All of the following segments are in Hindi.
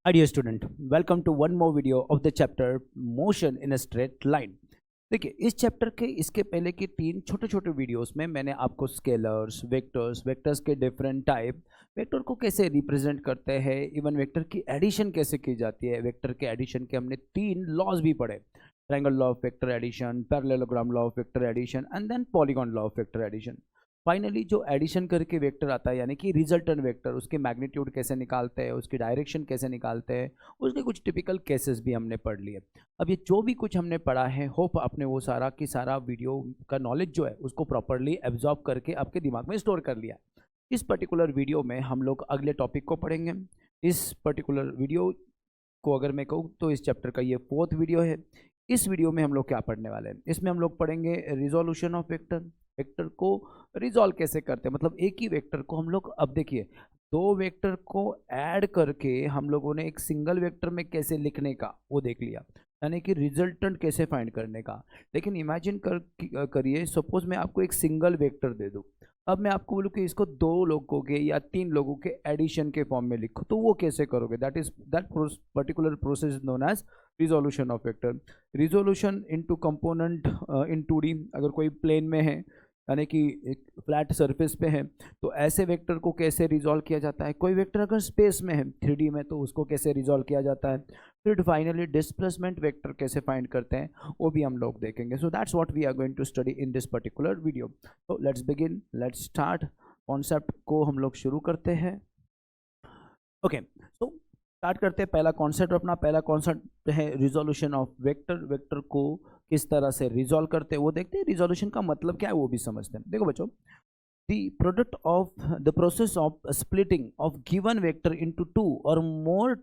Hi dear student, welcome to one more video of the chapter motion in a straight line। देखिए इस चैप्टर के इसके पहले के तीन छोटे छोटे वीडियोस में मैंने आपको स्केलर्स, वेक्टर्स, वेक्टर्स के डिफरेंट टाइप, वेक्टर को कैसे रिप्रेजेंट करते हैं, इवन वेक्टर की एडिशन कैसे की जाती है, वेक्टर के एडिशन के हमने तीन लॉज भी पढ़े, triangle law of vector addition, parallelogram law of vector addition and then polygon law of vector addition. Finally जो एडिशन करके वेक्टर आता है यानी कि रिजल्टेंट वेक्टर, उसके मैग्नीट्यूड कैसे निकालते हैं, उसकी डायरेक्शन कैसे निकालते हैं, उसके कुछ टिपिकल केसेस भी हमने पढ़ लिए। अब ये जो भी कुछ हमने पढ़ा है, होप आपने वो सारा की सारा वीडियो का नॉलेज जो है उसको प्रॉपरली एब्जॉर्ब करके आपके दिमाग में स्टोर कर लिया। इस पर्टिकुलर वीडियो में हम लोग अगले टॉपिक को पढ़ेंगे। इस पर्टिकुलर वीडियो को अगर मैं कहूँ तो इस चैप्टर का ये 4th वीडियो है। इस वीडियो में हम लोग क्या पढ़ने वाले हैं, इसमें हम लोग पढ़ेंगे रिजोल्यूशन ऑफ वेक्टर, वेक्टर को रिजॉल्व कैसे करते हैं। मतलब एक ही वेक्टर को हम लोग, अब देखिए दो वेक्टर को ऐड करके हम लोगों ने एक सिंगल वेक्टर में कैसे लिखने का वो देख लिया, यानी कि रिजल्टेंट कैसे फाइंड करने का। लेकिन इमेजिन करिए सपोज मैं आपको एक सिंगल वेक्टर दे दूँ, अब मैं आपको बोलूँ कि इसको दो लोगों के या तीन लोगों के एडिशन के फॉर्म में लिखो, तो वो कैसे करोगे। That particular process is known as resolution of vector. Resolution into component in 2D, अगर कोई प्लेन में है यानी कि एक फ्लैट सरफेस पे है तो ऐसे वेक्टर को कैसे रिजॉल्व किया जाता है। कोई वेक्टर अगर स्पेस में है 3D में तो उसको कैसे रिजॉल्व किया जाता है। फिर फाइनली डिस्प्लेसमेंट वेक्टर कैसे फाइंड करते हैं वो भी हम लोग देखेंगे। So that's what we are going to study in this particular video. तो let's begin, let's start. Concept को हम लोग शुरू करते हैं। ओके, सो स्टार्ट करते हैं। पहला कॉन्सेप्ट, अपना पहला कॉन्सेप्ट है रिजोल्यूशन ऑफ वेक्टर। वेक्टर को किस तरह से रिजॉल्व करते हैं वो देखते हैं। रिजोल्यूशन का मतलब क्या है वो भी समझते हैं। देखो बच्चों, the product of the process of splitting of given vector into 2 और मोर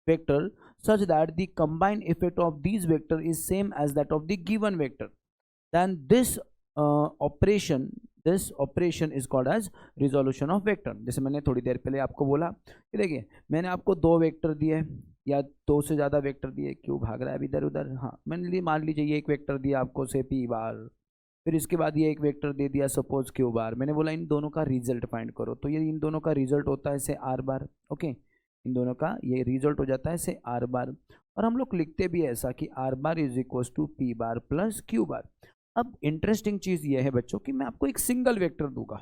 vector such that the combined effect of these vector is same as that of the given vector, then this operation is called as resolution of vector। जैसे मैंने थोड़ी देर पहले आपको बोला कि देखिए मैंने आपको दो वेक्टर दिए या दो से ज़्यादा वेक्टर दिए, क्यों भाग रहा है इधर उधर। हाँ, मैंने मान लीजिए ये एक वेक्टर दिया आपको से p बार, फिर इसके बाद ये एक वेक्टर दे दिया सपोज q बार। मैंने बोला इन दोनों का रिजल्ट फाइंड करो, तो ये इन दोनों का रिजल्ट होता है से r बार। ओके, इन दोनों का ये रिजल्ट हो जाता है से r बार, और हम लोग लिखते भी ऐसा कि r bar is equal to p bar plus q bar. अब इंटरेस्टिंग चीज़ ये है बच्चों कि मैं आपको एक सिंगल वेक्टर दूंगा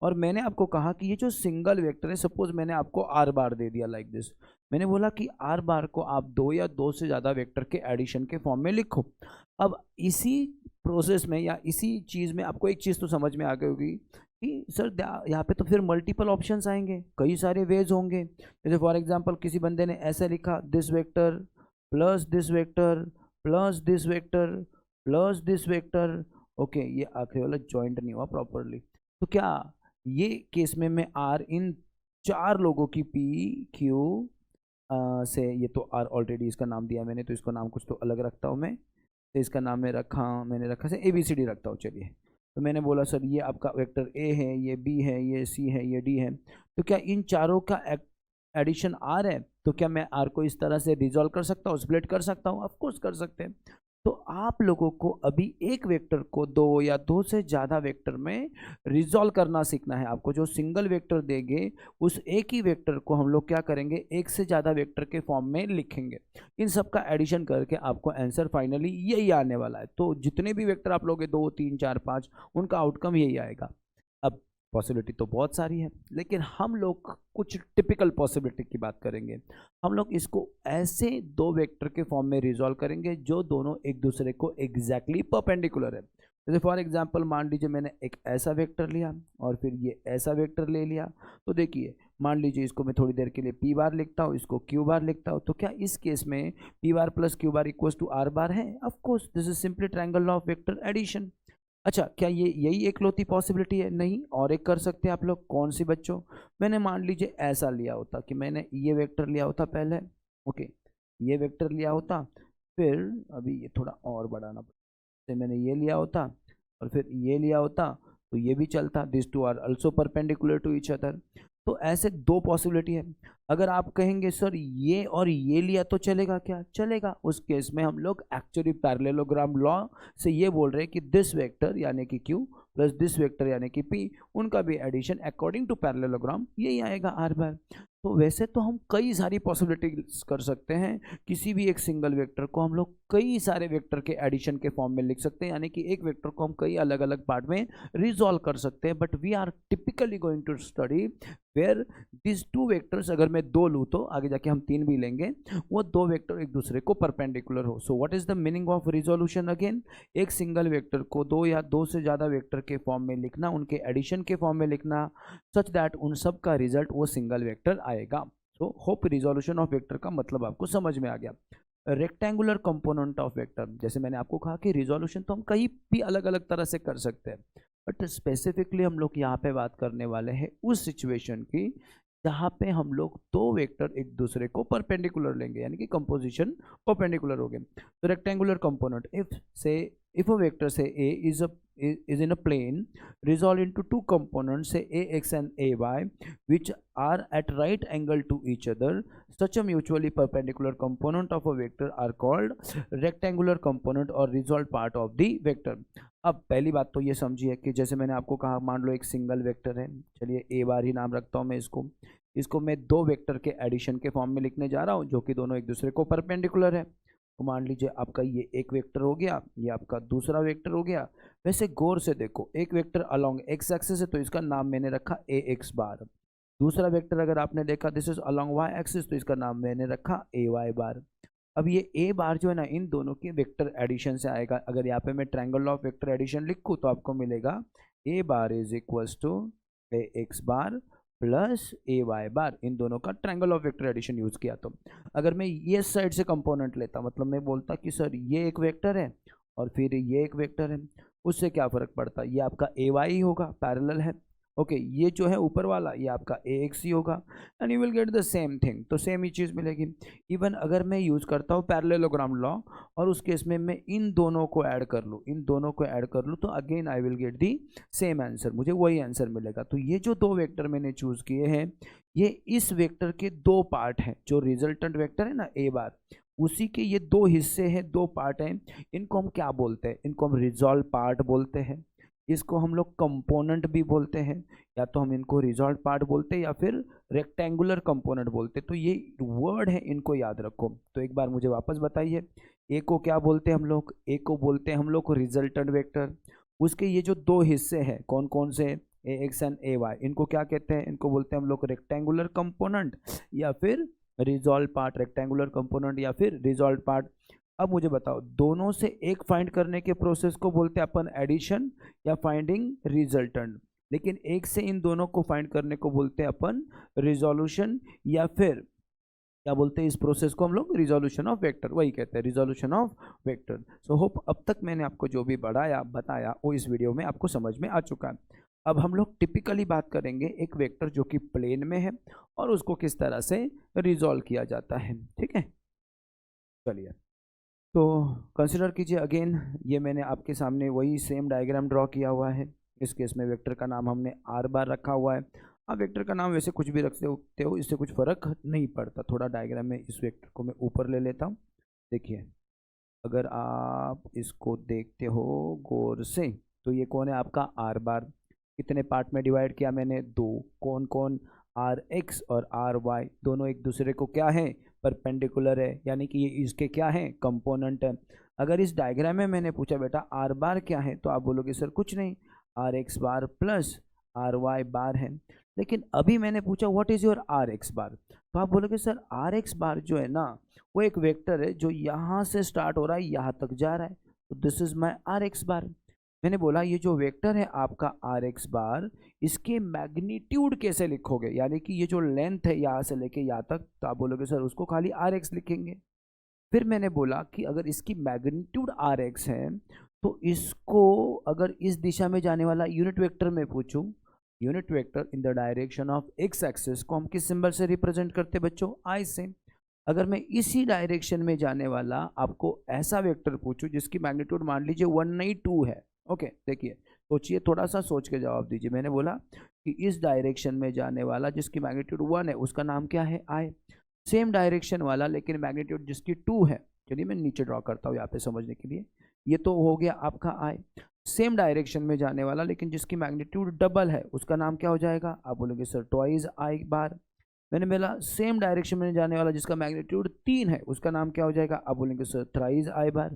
और मैंने आपको कहा कि ये जो सिंगल वेक्टर है, सपोज मैंने आपको r बार दे दिया लाइक दिस। मैंने बोला कि r बार को आप दो या दो से ज़्यादा वेक्टर के एडिशन के फॉर्म में लिखो। अब इसी प्रोसेस में या इसी चीज़ में आपको एक चीज़ तो समझ में आ गई होगी कि सर यहाँ पे तो फिर मल्टीपल ऑप्शंस आएंगे, कई सारे वेज होंगे। जैसे फॉर एग्जांपल किसी बंदे ने ऐसे लिखा this vector plus this vector plus this vector plus this vector. Okay, ये आखिरी वाला जॉइंट नहीं हुआ प्रॉपरली, तो क्या ये केस में मैं आर इन चार लोगों की पी क्यू से, ये तो आर ऑलरेडी इसका नाम दिया मैंने तो इसको नाम कुछ तो अलग रखता हूँ मैं, तो इसका नाम मैंने रखा से ABCD रखता हूँ। चलिए, तो मैंने बोला सर ये आपका वेक्टर ए है, ये बी है, ये सी है, ये डी है, तो क्या इन चारों का एडिशन आर है, तो क्या मैं आर को इस तरह से रिजॉल्व कर सकता हूँ, स्प्लिट कर सकता हूँ? ऑफकोर्स कर सकते हैं। तो आप लोगों को अभी एक वेक्टर को दो या दो से ज़्यादा वेक्टर में रिजॉल्व करना सीखना है। आपको जो सिंगल वेक्टर देंगे उस एक ही वेक्टर को हम लोग क्या करेंगे, एक से ज़्यादा वेक्टर के फॉर्म में लिखेंगे। इन सब का एडिशन करके आपको आंसर फाइनली यही आने वाला है। तो जितने भी वेक्टर आप लोगे 2 3 4 5, उनका आउटकम यही आएगा। अब पॉसिबिलिटी तो बहुत सारी है, लेकिन हम लोग कुछ टिपिकल पॉसिबिलिटी की बात करेंगे। हम लोग इसको ऐसे दो वेक्टर के फॉर्म में रिजॉल्व करेंगे जो दोनों एक दूसरे को एग्जैक्टली परपेंडिकुलर है। जैसे फॉर एग्जांपल मान लीजिए मैंने एक ऐसा वेक्टर लिया और फिर ये ऐसा वेक्टर ले लिया, तो देखिए मान लीजिए इसको मैं थोड़ी देर के लिए p बार लिखता हूँ, इसको q बार लिखता हूँ, तो क्या इस केस में p bar plus q bar equals to r bar है? Of course this is simply triangle law of vector addition. अच्छा, क्या ये यही एकलौती पॉसिबिलिटी है? नहीं, और एक कर सकते हैं आप लोग। कौन सी बच्चों? मैंने मान लीजिए ऐसा लिया होता कि मैंने ये वेक्टर लिया होता पहले, ओके, ये वेक्टर लिया होता, फिर अभी ये थोड़ा और बढ़ाना पड़ता, मैंने ये लिया होता और फिर ये लिया होता, तो ये भी चलता, this two are also perpendicular to each other. तो ऐसे दो पॉसिबिलिटी है। अगर आप कहेंगे सर ये और ये लिया तो चलेगा, क्या चलेगा? उस केस में हम लोग एक्चुअली पैरेललोग्राम लॉ से ये बोल रहे हैं कि दिस वेक्टर यानी कि q प्लस दिस वेक्टर यानी कि p, उनका भी एडिशन अकॉर्डिंग टू पैरेललोग्राम यही आएगा r बार। तो वैसे तो हम कई सारी पॉसिबिलिटीज कर सकते हैं, किसी भी एक सिंगल वेक्टर को हम लोग कई सारे वेक्टर के एडिशन के फॉर्म में लिख सकते हैं, यानी कि एक वेक्टर को हम कई अलग अलग पार्ट में रिजॉल्व कर सकते हैं। But we are typically going to study where this two vectors, अगर मैं दो लूँ तो आगे जाके हम तीन भी लेंगे, वो दो वेक्टर एक दूसरे को परपेंडिकुलर हो। सो what is the meaning of resolution? Again, एक सिंगल वेक्टर को दो या दो से ज़्यादा वेक्टर के फॉर्म में लिखना, उनके एडिशन के फॉर्म में लिखना, सच दैट उन सब का रिजल्ट वो सिंगल वेक्टर आएगा। So hope resolution of vector का मतलब आपको समझ में आ गया। रेक्टेंगुलर कंपोनेंट ऑफ वेक्टर, जैसे मैंने आपको कहा कि रिजोल्यूशन तो हम कहीं भी अलग अलग तरह से कर सकते हैं, बट स्पेसिफिकली हम लोग यहाँ पे बात करने वाले हैं उस सिचुएशन की जहाँ पे हम लोग दो वेक्टर एक दूसरे को परपेंडिकुलर लेंगे, यानी कि कंपोजिशन परपेंडिकुलर हो गए। तो rectangular component, if a vector say A is in a plane resolved into two components say ax and ay which are at right angle to each other, such a mutually perpendicular component of a vector are called rectangular component or resolved part of the vector। अब पहली बात तो ये समझिए कि जैसे मैंने आपको कहा, मान लो एक सिंगल वेक्टर है, चलिए ए बार ही नाम रखता हूँ मैं इसको मैं दो वेक्टर के एडिशन के फॉर्म में लिखने जा रहा हूँ जो कि दोनों एक दूसरे को परपेंडिकुलर है। तो मान लीजिए आपका ये एक वेक्टर हो गया, ये आपका दूसरा वेक्टर हो गया। वैसे गौर से देखो, एक वेक्टर अलोंग एक्स एक्सिस है तो इसका नाम मैंने रखा ए एक्स बार। दूसरा वेक्टर अगर आपने देखा this is along y axis तो इसका नाम मैंने रखा ए वाई बार। अब ये ए बार जो है ना, इन दोनों के वेक्टर एडिशन से आएगा। अगर यहाँ पे मैं ट्रायंगल ऑफ वेक्टर एडिशन लिखूँ तो आपको मिलेगा a bar is equals to a x bar plus a y bar, इन दोनों का triangle of vector addition use किया। तो अगर मैं ये साइड से कंपोनेंट लेता, मतलब मैं बोलता कि सर ये एक वेक्टर है और फिर ये एक वेक्टर है, उससे क्या फर्क पड़ता, ये आपका ए वाई होगा, पैरेलल है। ओके, ये जो है ऊपर वाला ये आपका ए एक्स ही होगा, and you will get the same thing, तो सेम ही चीज़ मिलेगी। इवन अगर मैं यूज़ करता हूँ पैरेललोग्राम लॉ और उस केस में मैं इन दोनों को ऐड कर लूँ तो again I will get the same answer, मुझे वही आंसर मिलेगा। तो ये जो दो वेक्टर मैंने चूज़ किए हैं, ये इस वेक्टर के दो पार्ट हैं। जो रिजल्टेंट वेक्टर है ना ए बार, उसी के ये दो हिस्से हैं, दो पार्ट हैं। इनको हम क्या बोलते हैं? इनको हम रिजॉल्व पार्ट बोलते हैं, इसको हम लोग कंपोनेंट भी बोलते हैं, या तो हम इनको रिजॉल्व पार्ट बोलते हैं या फिर रेक्टेंगुलर कंपोनेंट बोलते हैं। तो ये वर्ड है, इनको याद रखो। तो एक बार मुझे वापस बताइए, ए को क्या बोलते हैं हम लोग? ए को बोलते हैं हम लोग रिजल्टेंट वेक्टर। उसके ये जो दो हिस्से हैं कौन कौन से? ए एक्स एंड ए वाई, इनको क्या कहते हैं? इनको बोलते हैं हम लोग रेक्टेंगुलर कंपोनेंट या फिर रिजॉल्व पार्ट, रेक्टेंगुलर कंपोनेंट या फिर रिजॉल्व पार्ट। अब मुझे बताओ, दोनों से एक फाइंड करने के प्रोसेस को बोलते हैं अपन एडिशन या फाइंडिंग रिजल्टेंट, लेकिन एक से इन दोनों को फाइंड करने को बोलते हैं अपन रिजोल्यूशन, या फिर क्या बोलते हैं इस प्रोसेस को हम लोग? रिजोल्यूशन ऑफ वेक्टर, वही कहते हैं resolution of vector. So hope अब तक मैंने आपको जो भी बताया वो इस वीडियो में आपको समझ में आ चुका है। अब हम लोग टिपिकली बात करेंगे एक वेक्टर जो कि प्लेन में है और उसको किस तरह से रिजॉल्व किया जाता है, ठीक है? चलिए, तो कंसिडर कीजिए अगेन, ये मैंने आपके सामने वही सेम डायग्राम ड्रॉ किया हुआ है। इस केस में वेक्टर का नाम हमने आर बार रखा हुआ है। आप वेक्टर का नाम वैसे कुछ भी रख सकते हो, इससे कुछ फर्क नहीं पड़ता। थोड़ा डायग्राम में इस वेक्टर को मैं ऊपर ले लेता हूँ। देखिए, अगर आप इसको देखते हो गौर से तो ये कौन है? आपका आर बार। कितने पार्ट में डिवाइड किया मैंने? दो। कौन कौन? आर एक्स और आर वाई, दोनों एक दूसरे को क्या है? परपेंडिकुलर है, यानी कि ये इसके क्या है? कंपोनेंट है। अगर इस डायग्राम में मैंने पूछा बेटा आर बार क्या है, तो आप बोलोगे सर कुछ नहीं, r x bar plus are y bar है। लेकिन अभी मैंने पूछा what is your r x bar, तो आप बोलोगे सर आर एक्स बार जो है ना, वो एक वेक्टर है जो यहाँ से स्टार्ट हो रहा है यहाँ तक जा रहा है, तो this is my r x bar. मैंने बोला ये जो वेक्टर है आपका आर एक्स बार, इसके मैग्नीट्यूड कैसे लिखोगे? यानी कि ये जो लेंथ है यहाँ से लेके यहाँ तक, तो आप बोलोगे सर उसको खाली आर एक्स लिखेंगे। फिर मैंने बोला कि अगर इसकी मैग्नीट्यूड आर एक्स है तो इसको अगर इस दिशा में जाने वाला यूनिट वेक्टर में पूछूं, unit vector in the direction of x axis को हम किस सिंबल से रिप्रेजेंट करते हैं बच्चों? आई से। अगर मैं इसी डायरेक्शन में जाने वाला आपको ऐसा वेक्टर पूछूं जिसकी मैग्नीट्यूड मान लीजिए 192 है, ओके, देखिए सोचिए, थोड़ा सा सोच के जवाब दीजिए। मैंने बोला कि इस डायरेक्शन में जाने वाला जिसकी मैग्नीट्यूड 1 है उसका नाम क्या है? आई। सेम डायरेक्शन वाला लेकिन मैग्नीट्यूड जिसकी 2 है, चलिए मैं नीचे ड्रॉ करता हूँ यहाँ पे समझने के लिए, ये तो हो गया आपका आई। सेम डायरेक्शन में जाने वाला लेकिन जिसकी मैग्नीट्यूड डबल है उसका नाम क्या हो जाएगा? आप बोलोगे सर ट्वाइस आई बार। मैंने बोला सेम डायरेक्शन में जाने वाला जिसका मैग्नीट्यूड 3 है उसका नाम क्या हो जाएगा? आप बोलेंगे सर थ्राइज आई बार।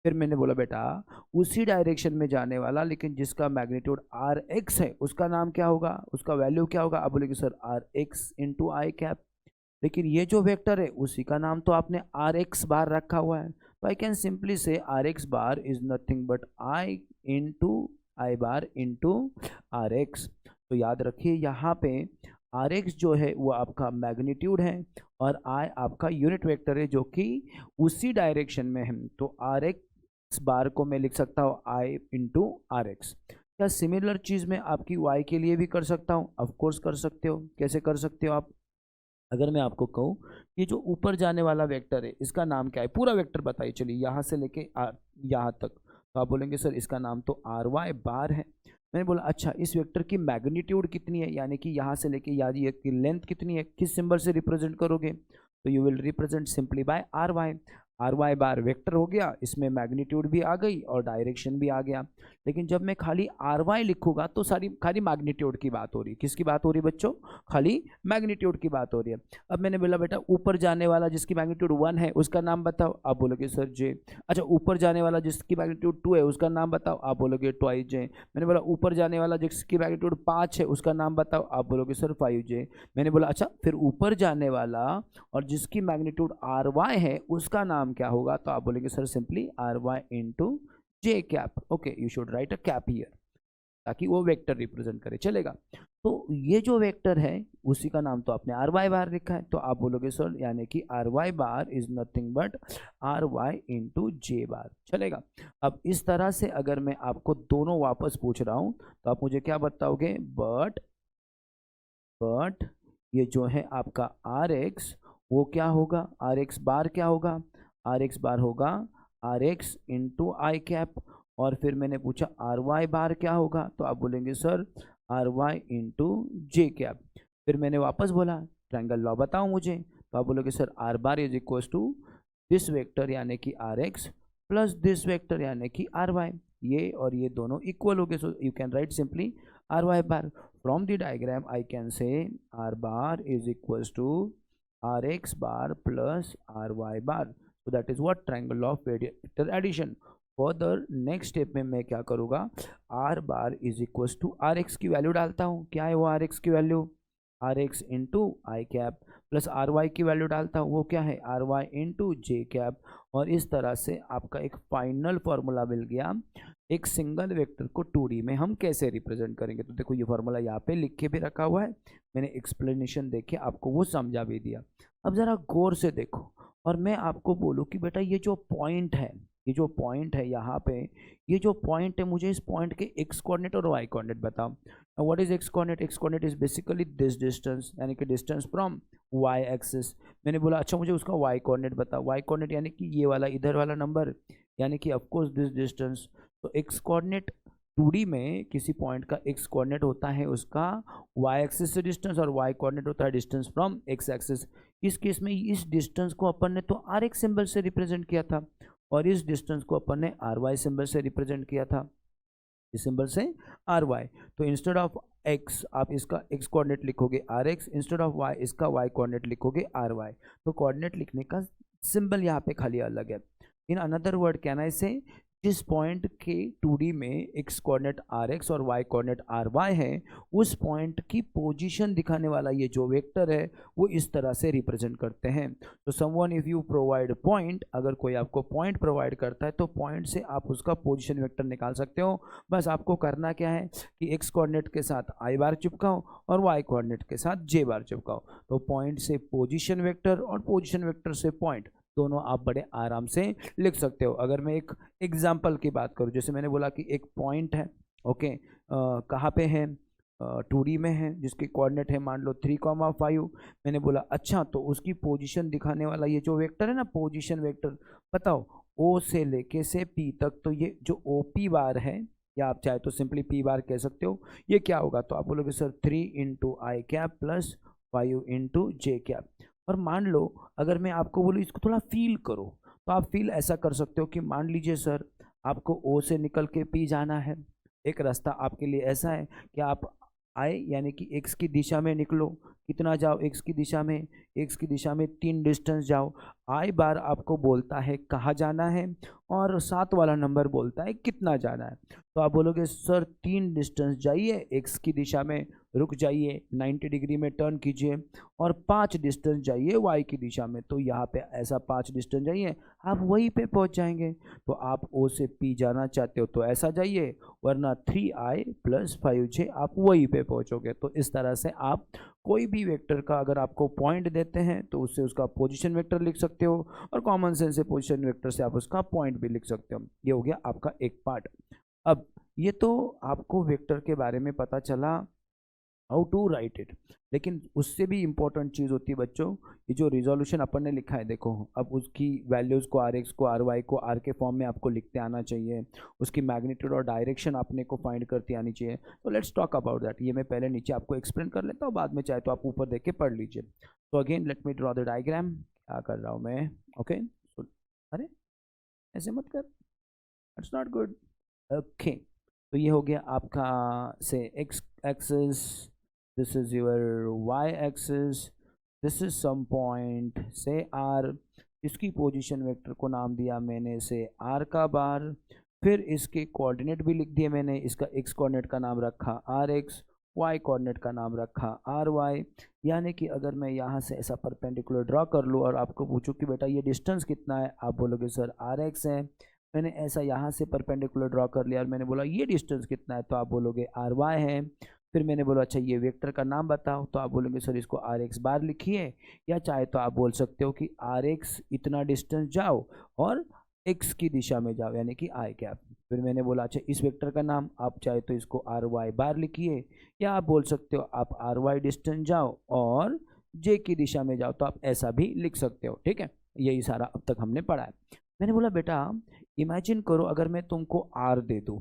फिर मैंने बोला बेटा उसी डायरेक्शन में जाने वाला लेकिन जिसका मैग्नीट्यूड आर एक्स है उसका नाम क्या होगा, उसका वैल्यू क्या होगा? आप बोलेंगे sir are x into I cap. लेकिन ये जो वेक्टर है उसी का नाम तो आपने आर एक्स बार रखा हुआ है, तो I can simply say r x bar is nothing but i into i bar into r x. तो याद रखिए यहाँ पे आर एक्स जो है वो आपका मैग्नीट्यूड है और आई आपका यूनिट वेक्टर है जो कि उसी डायरेक्शन में है। तो आर एक्स बार को मैं लिख सकता हूँ आई इंटू आर एक्स। क्या सिमिलर चीज़ मैं आपकी वाई के लिए भी कर सकता हूँ? ऑफकोर्स कर सकते हो। कैसे कर सकते हो आप? अगर मैं आपको कहूँ ये जो ऊपर जाने वाला वेक्टर है इसका नाम क्या है? पूरा वेक्टर बताइए, चलिए यहाँ से लेके यहाँ तक। तो आप बोलेंगे सर इसका नाम तो आर वाई बार है। मैंने बोला अच्छा इस वेक्टर की मैग्नीट्यूड कितनी है, यानी कि यहाँ से लेके याद ये कि लेंथ कितनी है, किस सिंबल से रिप्रेजेंट करोगे? तो you will represent simply by r y. R y bar vector हो गया, इसमें मैग्नीट्यूड भी आ गई और डायरेक्शन भी आ गया। लेकिन जब मैं खाली आर वाई लिखूंगा तो सारी खाली मैग्नीट्यूड की बात हो रही है। किसकी बात हो रही है बच्चों? खाली मैग्नीट्यूड की बात हो रही है। अब मैंने बोला बेटा ऊपर जाने वाला जिसकी मैग्नीट्यूड 1 है उसका नाम बताओ। आप बोलोगे सर जे। अच्छा ऊपर जाने वाला जिसकी मैग्नीट्यूड 2 है उसका नाम बताओ। आप बोलोगे ट्वाइस जे। मैंने बोला ऊपर जाने वाला जिसकी मैग्नीट्यूड 5 है उसका नाम बताओ। आप बोलोगे सर 5 जे। मैंने बोला अच्छा फिर ऊपर जाने वाला और जिसकी मैग्नीट्यूड आर वाई है उसका नाम क्या होगा? तो आप बोलेंगे sir simply r Y into J cap. Okay you should write a cap here ताकि वो वेक्टर रिप्रेजेंट करे, चलेगा? तो ये जो वेक्टर है उसी का नाम तो आपने आर वाई बार लिखा है। तो आप बोलोगे सर यानी कि r y bar is nothing but r Y into j bar, चलेगा? अब इस तरह से अगर मैं आपको दोनों वापस पूछ रहा हूं तो आप मुझे क्या बताओगे? बट ये जो है आपका आर एक्स वो क्या होगा? आर एक्स बार क्या होगा? आर एक्स बार होगा आर एक्स इंटू आई कैप। और फिर मैंने पूछा आर वाई बार क्या होगा? तो आप बोलेंगे सर आर वाई इंटू जे कैप। फिर मैंने वापस बोला ट्रायंगल लॉ बताओ मुझे। तो आप बोलोगे sir r bar is equal to this vector यानी कि are x plus this vector यानी कि आर वाई। ये और ये दोनों इक्वल हो गए, so you can write simply r y bar. From the diagram I can say r bar is equal to are x bar plus are y bar. So that is what triangle of vector addition. Further next step में मैं क्या करूँगा? R bar is equal to are x की वैल्यू डालता हूँ। क्या है वो आर एक्स की value? R x into I cap plus are y की वैल्यू डालता हूँ, वो क्या है? आर वाई इंटू जे कैप। और इस तरह से आपका एक फाइनल फॉर्मूला मिल गया। एक सिंगल वेक्टर को 2D में हम कैसे रिप्रेजेंट करेंगे? तो देखो ये फॉर्मूला यहाँ पे लिख के भी रखा हुआ है, मैंने एक्सप्लेनेशन देके आपको वो समझा भी दिया। अब ज़रा गौर से देखो और मैं आपको बोलूँ कि बेटा ये जो पॉइंट है, ये जो पॉइंट है यहाँ पे, ये जो पॉइंट है मुझे इस पॉइंट के एक्स कोऑर्डिनेट और वाई कोऑर्डिनेट बताओ। What is X coordinate? X coordinate is basically this distance यानी कि डिस्टेंस फ्रॉम वाई एक्सिस। मैंने बोला अच्छा मुझे उसका वाई कोऑर्डिनेट बताओ। वाई कोऑर्डिनेट यानी कि ये वाला इधर वाला नंबर यानी कि ऑफकोर्स दिस डिस्टेंस। तो एक्स कोऑर्डिनेट 2D में किसी पॉइंट का एक्स कोऑर्डिनेट होता है उसका वाई एक्सिस से डिस्टेंस और वाई कोऑर्डिनेट होता है डिस्टेंस फ्रॉम एक्स एक्सिस। इस केस में इस डिस्टेंस को अपन ने तो आर एक्स सिंबल से रिप्रेजेंट किया था और इस डिस्टेंस को अपन ने आर वाई सिंबल से रिप्रेजेंट किया था, इस सिंबल से आर वाई। तो इंस्टेड ऑफ एक्स आप इसका एक्स कोऑर्डिनेट लिखोगे r x, instead of y इसका वाई कोऑर्डिनेट लिखोगे आर वाई। तो कोऑर्डिनेट लिखने का सिंबल यहाँ पे खाली अलग है। In another word can I से जिस पॉइंट के 2D में एक्स कोऑर्डिनेट आर एक्स और वाई कोऑर्डिनेट आर वाई है उस पॉइंट की पोजीशन दिखाने वाला ये जो वेक्टर है वो इस तरह से रिप्रेजेंट करते हैं। तो someone if you provide point, अगर कोई आपको पॉइंट प्रोवाइड करता है तो पॉइंट से आप उसका पोजीशन वेक्टर निकाल सकते हो। बस आपको करना क्या है कि एक्स कोऑर्डिनेट के साथ आई बार चिपकाओ और वाई कोऑर्डिनेट के साथ जे बार चिपकाओ। तो पॉइंट से पोजीशन वेक्टर और पोजीशन वेक्टर से पॉइंट दोनों आप बड़े आराम से लिख सकते हो। अगर मैं एक एग्जाम्पल की बात करूं, जैसे मैंने बोला कि एक पॉइंट है, ओके, कहाँ पे है? 2D में है, जिसके कोऑर्डिनेट है मान लो 3,5। मैंने बोला अच्छा तो उसकी पोजीशन दिखाने वाला ये जो वेक्टर है ना, पोजीशन वेक्टर, बताओ O से लेके से P तक, तो ये जो OP बार है या आप चाहे तो सिंपली P बार कह सकते हो, ये क्या होगा? तो आप बोलोगे सर 3 इंटू आई कैप प्लस 5 इंटू जे कैप। और मान लो अगर मैं आपको बोलूँ इसको थोड़ा फील करो, तो आप फील ऐसा कर सकते हो कि मान लीजिए सर आपको O से निकल के P जाना है। एक रास्ता आपके लिए ऐसा है कि आप आई यानी कि एक्स की दिशा में निकलो, कितना जाओ एक्स की दिशा में, एक्स की दिशा में 3 डिस्टेंस जाओ। आई बार आपको बोलता है कहाँ जाना है और 7 वाला नंबर बोलता है कितना जाना है। तो आप बोलोगे सर 3 डिस्टेंस जाइए, एक्स की दिशा में रुक जाइए, 90 डिग्री में टर्न कीजिए और 5 डिस्टेंस जाइए वाई की दिशा में। तो यहाँ पे ऐसा 5 डिस्टेंस जाइए, आप वहीं पे पहुँच जाएंगे। तो आप ओ से पी जाना चाहते हो तो ऐसा जाइए, वरना 3i + 5j आप वहीं पे पहुँचोगे। तो इस तरह से आप कोई भी वेक्टर का अगर आपको पॉइंट देते हैं तो उससे उसका पोजीशन वेक्टर लिख सकते हो, और कॉमन सेंस से पोजीशन वेक्टर से आप उसका पॉइंट भी लिख सकते हो। ये हो गया आपका एक पार्ट। अब ये तो आपको वेक्टर के बारे में पता चला, हाउ टू राइट इट। लेकिन उससे भी इम्पोर्टेंट चीज़ होती है बच्चों, ये जो रिजोल्यूशन अपन ने लिखा है, देखो अब उसकी वैल्यूज़ को आर एक्स को आर वाई को आर के फॉर्म में आपको लिखते आना चाहिए, उसकी मैग्नीट्यूड और डायरेक्शन आपने को फाइंड करती आनी चाहिए। तो लेट्स टॉक अबाउट दैट। ये मैं पहले नीचे आपको एक्सप्लेन कर लेता हूँ, बाद में चाहे तो आप ऊपर देख के पढ़ लीजिए। तो again let me draw the diagram. क्या कर रहा हूँ मैं, ओके अरे ऐसे मत कर, इट्स नॉट गुड। ओके, तो ये हो गया आपका से x axis, this is your y-axis, this is some point से r। इसकी पोजीशन वेक्टर को नाम दिया मैंने से r का बार, फिर इसके कोऑर्डिनेट भी लिख दिए मैंने, इसका x कोऑर्डिनेट का नाम रखा rx, y कोऑर्डिनेट का नाम रखा ry। यानी कि अगर मैं यहाँ से ऐसा परपेंडिकुलर ड्रॉ कर लूँ और आपको पूछूं कि बेटा ये डिस्टेंस कितना है, आप बोलोगे सर rx है। मैंने ऐसा यहाँ से परपेंडिकुलर ड्रॉ कर लिया और मैंने बोला ये डिस्टेंस कितना है, तो आप बोलोगे ry है। फिर मैंने बोला अच्छा ये वेक्टर का नाम बताओ, तो आप बोलेंगे सर इसको आर एक्स बार लिखिए, या चाहे तो आप बोल सकते हो कि आर एक्स इतना डिस्टेंस जाओ और एक्स की दिशा में जाओ, यानी कि आई कैप। फिर मैंने बोला अच्छा इस वेक्टर का नाम, आप चाहे तो इसको आर वाई बार लिखिए, या आप बोल सकते हो आप आर वाई डिस्टेंस जाओ और जे की दिशा में जाओ, तो आप ऐसा भी लिख सकते हो। ठीक है, यही सारा अब तक हमने पढ़ा है। मैंने बोला बेटा इमेजिन करो अगर मैं तुमको आर दे दूँ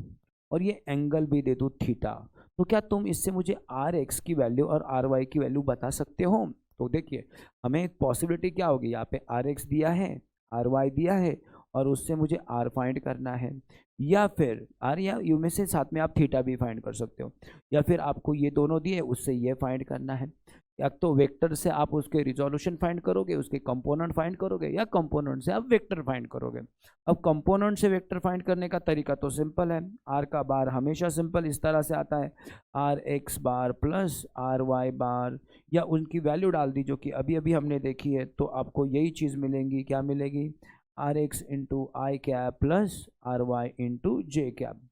और ये एंगल भी दे दूँ थीटा, तो क्या तुम इससे मुझे आर एक्स की वैल्यू और आर वाई की वैल्यू बता सकते हो? तो देखिए हमें पॉसिबिलिटी क्या होगी, यहाँ पे आर एक्स दिया है, आर वाई दिया है, और उससे मुझे आर फाइंड करना है, या फिर आर या यू में से साथ में आप थीटा भी फाइंड कर सकते हो, या फिर आपको ये दोनों दिए उससे ये फाइंड करना है। या तो वेक्टर से आप उसके रिजोल्यूशन फाइंड करोगे, उसके कंपोनेंट फाइंड करोगे, या कंपोनेंट से आप वेक्टर फाइंड करोगे। अब कंपोनेंट से वेक्टर फाइंड करने का तरीका तो सिंपल है, आर का बार हमेशा सिंपल इस तरह से आता है, are x bar plus are y bar, या उनकी वैल्यू डाल दी जो कि अभी अभी हमने देखी है, तो आपको यही चीज़ मिलेंगी। क्या मिलेगी, आर एक्स इंटू आई cap plus R Y into जे कैप।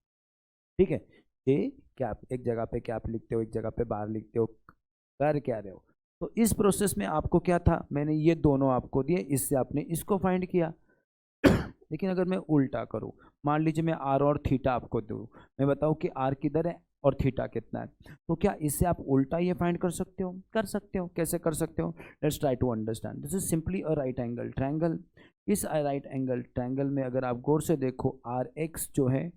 ठीक है, जे कैप, एक जगह पे कैप लिखते हो, एक जगह पे बार लिखते हो, कर क्या रहे हो। तो इस प्रोसेस में आपको क्या था, मैंने ये दोनों आपको दिए, इससे आपने इसको फाइंड किया। लेकिन अगर मैं उल्टा करूं, मान लीजिए मैं आर और थीटा आपको दूं, मैं बताऊं कि आर किधर है और थीटा कितना है, तो क्या इससे आप उल्टा ये फाइंड कर सकते हो? कर सकते हो। कैसे कर सकते हो, let's try to understand. This is simply a right angle triangle. इस राइट एंगल ट्रायंगल में अगर आप गौर से देखो, आर एक्स जो है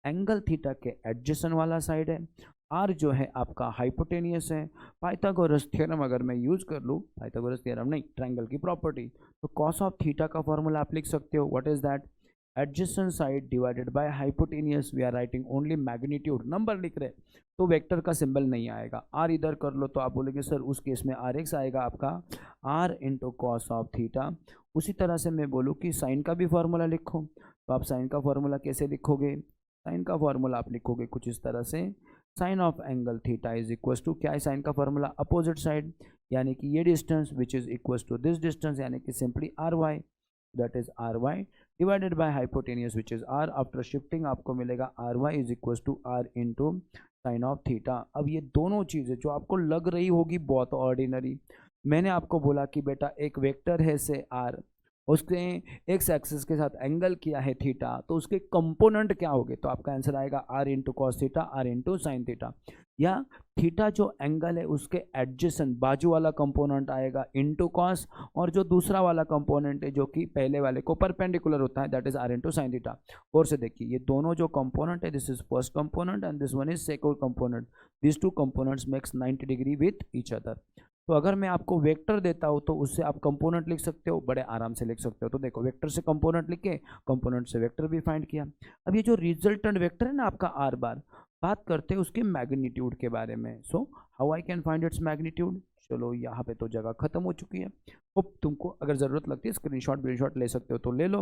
एंगल थीटा के एडजेसेंट वाला साइड है, आर जो है आपका हाइपोटेनियस है। पाइथागोरस थ्योरम अगर मैं यूज कर लूँ, पाइथागोरस थ्योरम नहीं, ट्रायंगल की प्रॉपर्टी, तो कॉस ऑफ थीटा का फॉर्मूला आप लिख सकते हो। What is that, adjacent side divided by hypotenuse. We are writing only magnitude, number लिख रहे, तो वेक्टर का सिंबल नहीं आएगा। आर इधर कर लो तो आप बोलेंगे सर उस केस में आर एक्स आएगा आपका r into cos of theta. उसी तरह से मैं बोलूँ कि साइन का भी फॉर्मूला लिखो, तो आप साइन का फॉर्मूला कैसे लिखोगे, साइन का फॉर्मूला आप लिखोगे कुछ इस तरह से, sine of angle theta is equal to, क्या है साइन का फॉर्मूला, अपोजिट साइड, यानी कि ये distance which is equal to this distance, यानी कि simply r y, that is R Y divided by hypotenuse which is r. After shifting आपको मिलेगा r y is equal to are into sine of theta. अब ये दोनों चीज़ें जो आपको लग रही होगी बहुत ऑर्डिनरी, मैंने आपको बोला कि बेटा एक वेक्टर है से आर, उसके एक्स एक्सिस के साथ एंगल किया है थीटा, तो उसके कंपोनेंट क्या होंगे, तो आपका आंसर आएगा r into cos theta r into sine theta. या थीटा जो एंगल है उसके एडजेसेंट बाजू वाला कंपोनेंट आएगा इंटू कॉस, और जो दूसरा वाला कंपोनेंट है जो कि पहले वाले को परपेंडिकुलर होता है, that is r into sine theta. और से देखिए ये दोनों जो कंपोनेंट है, this is first component and this one is second component, this two components makes 90 degree with each other. तो अगर मैं आपको वेक्टर देता हूँ तो उससे आप कंपोनेंट लिख सकते हो, बड़े आराम से लिख सकते हो। तो देखो वेक्टर से कंपोनेंट लिख के कंपोनेंट से वेक्टर भी फाइंड किया। अब ये जो रिजल्टेंट वेक्टर है ना आपका आर बार, बात करते हैं उसके मैग्नीट्यूड के बारे में। So how I can find its magnitude. चलो यहाँ पे तो जगह खत्म हो चुकी है। होप तुमको अगर ज़रूरत लगती है स्क्रीनशॉट ले सकते हो तो ले लो,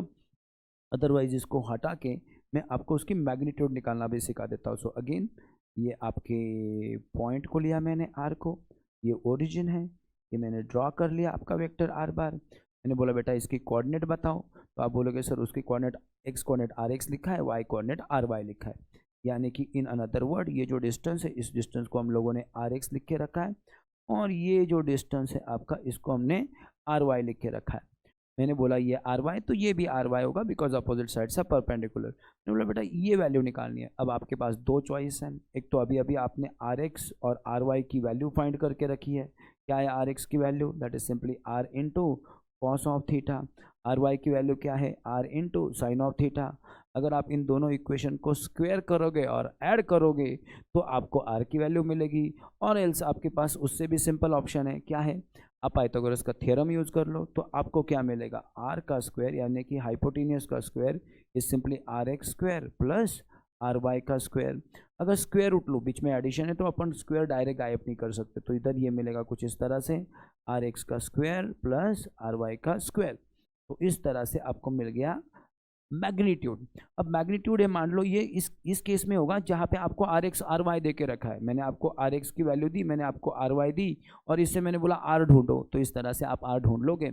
अदरवाइज इसको हटा के मैं आपको उसकी मैग्नीट्यूड निकालना भी सिखा देता हूँ। सो अगेन ये आपके पॉइंट को लिया मैंने आर को, ये ओरिजिन है, ये मैंने ड्रॉ कर लिया आपका वेक्टर आर बार। मैंने बोला बेटा इसकी कोऑर्डिनेट बताओ, तो आप बोलोगे सर उसकी coordinate x coordinate are x लिखा है, वाई कोऑर्डिनेट आर वाई लिखा है, यानी कि इन अनदर वर्ड ये जो डिस्टेंस है इस डिस्टेंस को हम लोगों ने आर एक्स लिख के रखा है, और ये जो डिस्टेंस है आपका इसको हमने आर वाई लिख के रखा है। मैंने बोला ये आर वाई तो ये भी आर वाई होगा because opposite sides are perpendicular. मैंने बोला बेटा ये वैल्यू निकालनी है। अब आपके पास दो चॉइस हैं, एक तो अभी अभी आपने आर एक्स और आर वाई की वैल्यू फाइंड करके रखी है। क्या है आर एक्स की value, that is simply r into cos of theta. R y की वैल्यू क्या है, r into sine of theta. अगर आप इन दोनों इक्वेशन को स्क्वायर करोगे और ऐड करोगे तो आपको आर की वैल्यू मिलेगी, और एल्स आपके पास उससे भी सिंपल ऑप्शन है, क्या है, आप पाइथागोरस का थ्योरम यूज कर लो, तो आपको क्या मिलेगा, आर का स्क्वायर यानी कि हाइपोटेन्यूस का square is simply are x square plus are y का स्क्वायर। अगर स्क्वायर रूट लो, बीच में एडिशन है तो अपन स्क्वायर डायरेक्ट गायब नहीं कर सकते, तो इधर ये मिलेगा कुछ इस तरह से, आर एक्स का स्क्वायर प्लस आर वाई का स्क्वायर। तो इस तरह से आपको मिल गया मैग्नीट्यूड। अब मैग्नीट्यूड है, मान लो ये इस केस में होगा जहाँ पे आपको आर एक्स आर वाई दे के रखा है। मैंने आपको आर एक्स की वैल्यू दी, मैंने आपको आर वाई दी, और इससे मैंने बोला आर ढूंढो, तो इस तरह से आप आर ढूंढ लोगे।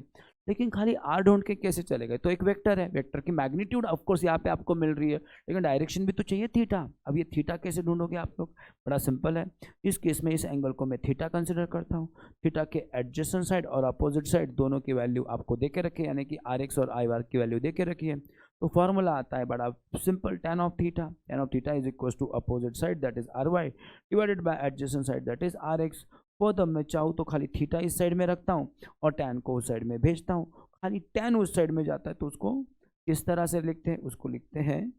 लेकिन खाली आर ढूंढ के कैसे चलेगा, तो एक वेक्टर है, वेक्टर की मैग्नीट्यूड ऑफकोर्स यहाँ पे आपको मिल रही है, लेकिन डायरेक्शन भी तो चाहिए थीटा। अब ये थीटा कैसे ढूंढोगे आप लोग, बड़ा सिंपल है। इस केस में इस एंगल को मैं थीटा कंसिडर करता हूँ। थीटा के एडजेसेंट साइड और अपोजिट साइड दोनों की वैल्यू आपको दे के रखी है, यानी कि आर एक्स और आई वार की वैल्यू दे के रखी है। तो फॉर्मूला आता है बड़ा simple, tan of theta is equal to opposite side that is R Y divided by adjacent side that is are x. बहुत, अब मैं चाहूँ तो खाली थीटा इस साइड में रखता हूँ और tan को उस साइड में भेजता हूँ। खाली tan उस साइड में जाता है तो उसको किस तरह से लिखते हैं, उसको लिखते हैं,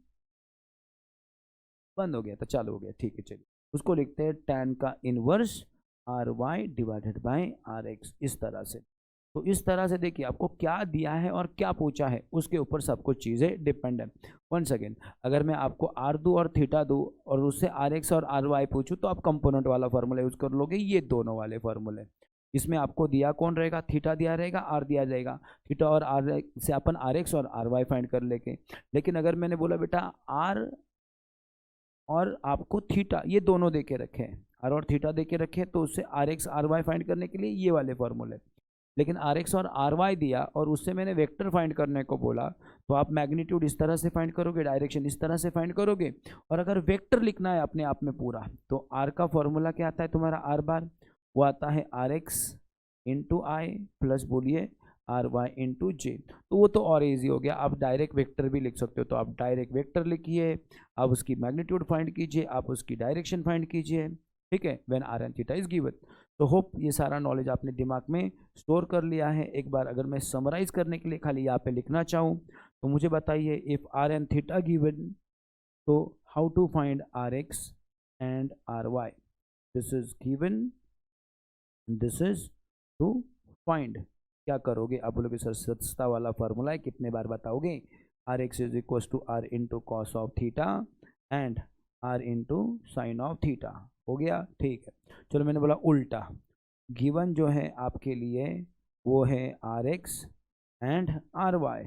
बंद हो गया था, चालू हो गया, ठीक है चलिए, उसको लिखते हैं tan का inverse R Y divided by are x, इस तरह से। तो इस तरह से देखिए आपको क्या दिया है और क्या पूछा है उसके ऊपर सब कुछ चीज़ें डिपेंड है। वंस अगेन अगर मैं आपको आर दूँ और थीटा दूँ और उससे आर एक्स और आर वाई पूछूँ तो आप कंपोनेंट वाला फार्मूला यूज़ कर लोगे, ये दोनों वाले फार्मूले। इसमें आपको दिया कौन रहेगा, थीटा दिया रहेगा, आर दिया जाएगा, थीटा और आर से अपन आर एक्स और आर वाई फाइंड कर लेंगे। लेकिन अगर मैंने बोला बेटा आर और आपको थीटा ये दोनों दे के रखे हैं, आर और थीटा दे के रखे हैं, तो उससे R x are Y find करने के लिए ये वाले फॉर्मूले। लेकिन आर एक्स और आर वाई दिया और उससे मैंने वेक्टर फाइंड करने को बोला, तो आप मैग्नीट्यूड इस तरह से फाइंड करोगे, डायरेक्शन इस तरह से फाइंड करोगे। और अगर वेक्टर लिखना है अपने आप में पूरा, तो आर का फॉर्मूला क्या आता है तुम्हारा, आर बार, वो आता है are x into I plus बोलिए आर वाई इंटू जे। तो वो तो और ईजी हो गया, आप डायरेक्ट वेक्टर भी लिख सकते हो, तो आप डायरेक्ट वेक्टर लिखिए, आप उसकी मैग्नीट्यूड फाइंड कीजिए, आप उसकी डायरेक्शन फाइंड कीजिए, ठीक है, when R and theta is given. तो होप ये सारा नॉलेज आपने दिमाग में स्टोर कर लिया है। एक बार अगर मैं समराइज करने के लिए खाली यहाँ पे लिखना चाहूँ तो मुझे बताइए, if r and theta given, तो how to find r x and are y, this is given, this is to find. क्या करोगे, आप बोलोगे सर सस्ता वाला फॉर्मूला है, कितने बार बताओगे, R X is equal to are into cos of theta and R into sine of theta, हो गया, ठीक है। चलो मैंने बोला उल्टा, गिवन जो है आपके लिए वो है are x and R Y,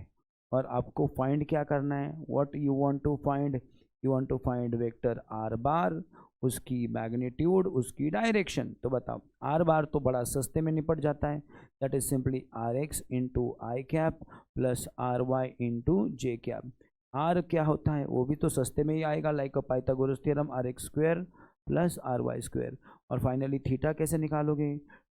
और आपको फाइंड क्या करना है, what you want to find, you want to find vector R bar, उसकी मैग्नीट्यूड, उसकी डायरेक्शन। तो बताओ आर बार तो बड़ा सस्ते में निपट जाता है, that is simply are x into I cap plus R Y into J cap. R क्या होता है वो भी तो सस्ते में ही आएगा, like Pythagoras theorem, R x square plus R Y square. और फाइनली थीटा कैसे निकालोगे,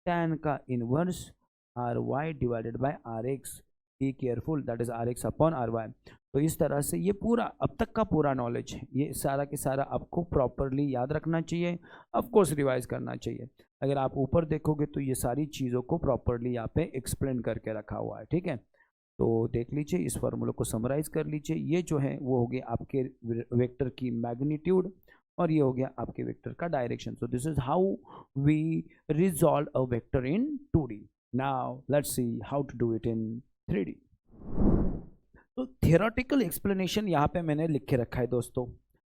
tan का inverse R Y divided by are X, be careful, that is are X upon R Y. तो इस तरह से ये पूरा अब तक का पूरा नॉलेज है, ये सारा के सारा आपको प्रॉपरली याद रखना चाहिए, ऑफ कोर्स रिवाइज करना चाहिए। अगर आप ऊपर देखोगे तो ये सारी चीज़ों को प्रॉपरली यहाँ पे एक्सप्लेन करके रखा हुआ है, ठीक है। तो देख लीजिए, इस फॉर्मूले को समराइज कर लीजिए, ये जो है वो हो गया आपके वेक्टर की मैग्नीट्यूड और ये हो गया आपके वेक्टर का direction. So this is how we resolve a vector in 2D। Now let's see how to do it in 3D। तो थियोरेटिकल एक्सप्लेनेशन यहाँ पे मैंने लिख के रखा है दोस्तों,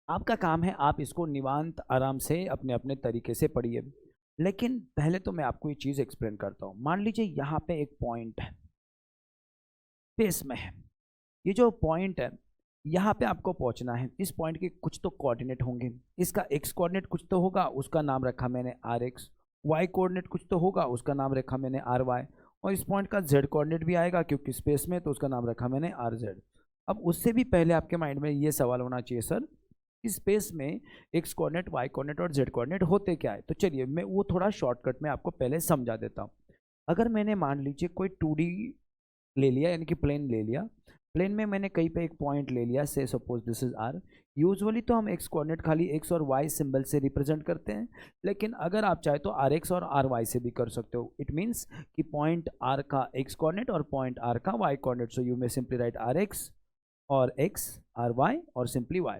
आपका काम है आप इसको निवांत आराम से अपने अपने तरीके से पढ़िए। लेकिन पहले तो मैं आपको ये चीज़ एक्सप्लेन करता हूँ। मान लीजिए यहाँ पे एक पॉइंट है, स्पेस में है। ये जो पॉइंट है यहाँ पे आपको पहुंचना है। इस पॉइंट के कुछ तो कोऑर्डिनेट होंगे। इसका एक्स कोऑर्डिनेट कुछ तो होगा, उसका नाम रखा मैंने आर एक्स। वाई कोऑर्डिनेट कुछ तो होगा, उसका नाम रखा मैंने आर वाई। और इस पॉइंट का जेड कोऑर्डिनेट भी आएगा क्योंकि स्पेस में, तो उसका नाम रखा मैंने आर जेड। अब उससे भी पहले आपके माइंड में ये सवाल होना चाहिए, सर कि स्पेस में एक्स कोऑर्डिनेट, वाई कोऑर्डिनेट और जेड कोऑर्डिनेट होते क्या है। तो चलिए मैं वो थोड़ा शॉर्टकट में आपको पहले समझा देता हूँ। अगर मैंने मान लीजिए कोई 2D ले लिया, यानी कि प्लेन ले लिया। प्लेन में मैंने कहीं पे एक पॉइंट ले लिया, say suppose this is R. Usually तो हम एक्स कोऑर्डिनेट खाली एक्स और वाई सिंबल से रिप्रेजेंट करते हैं, लेकिन अगर आप चाहे तो आर एक्स और आर वाई से भी कर सकते हो। इट मीन्स कि पॉइंट आर का एक्स कोऑर्डिनेट और पॉइंट आर का Y coordinate. So you may simply write R x और एक्स, आर वाई और सिंपली वाई।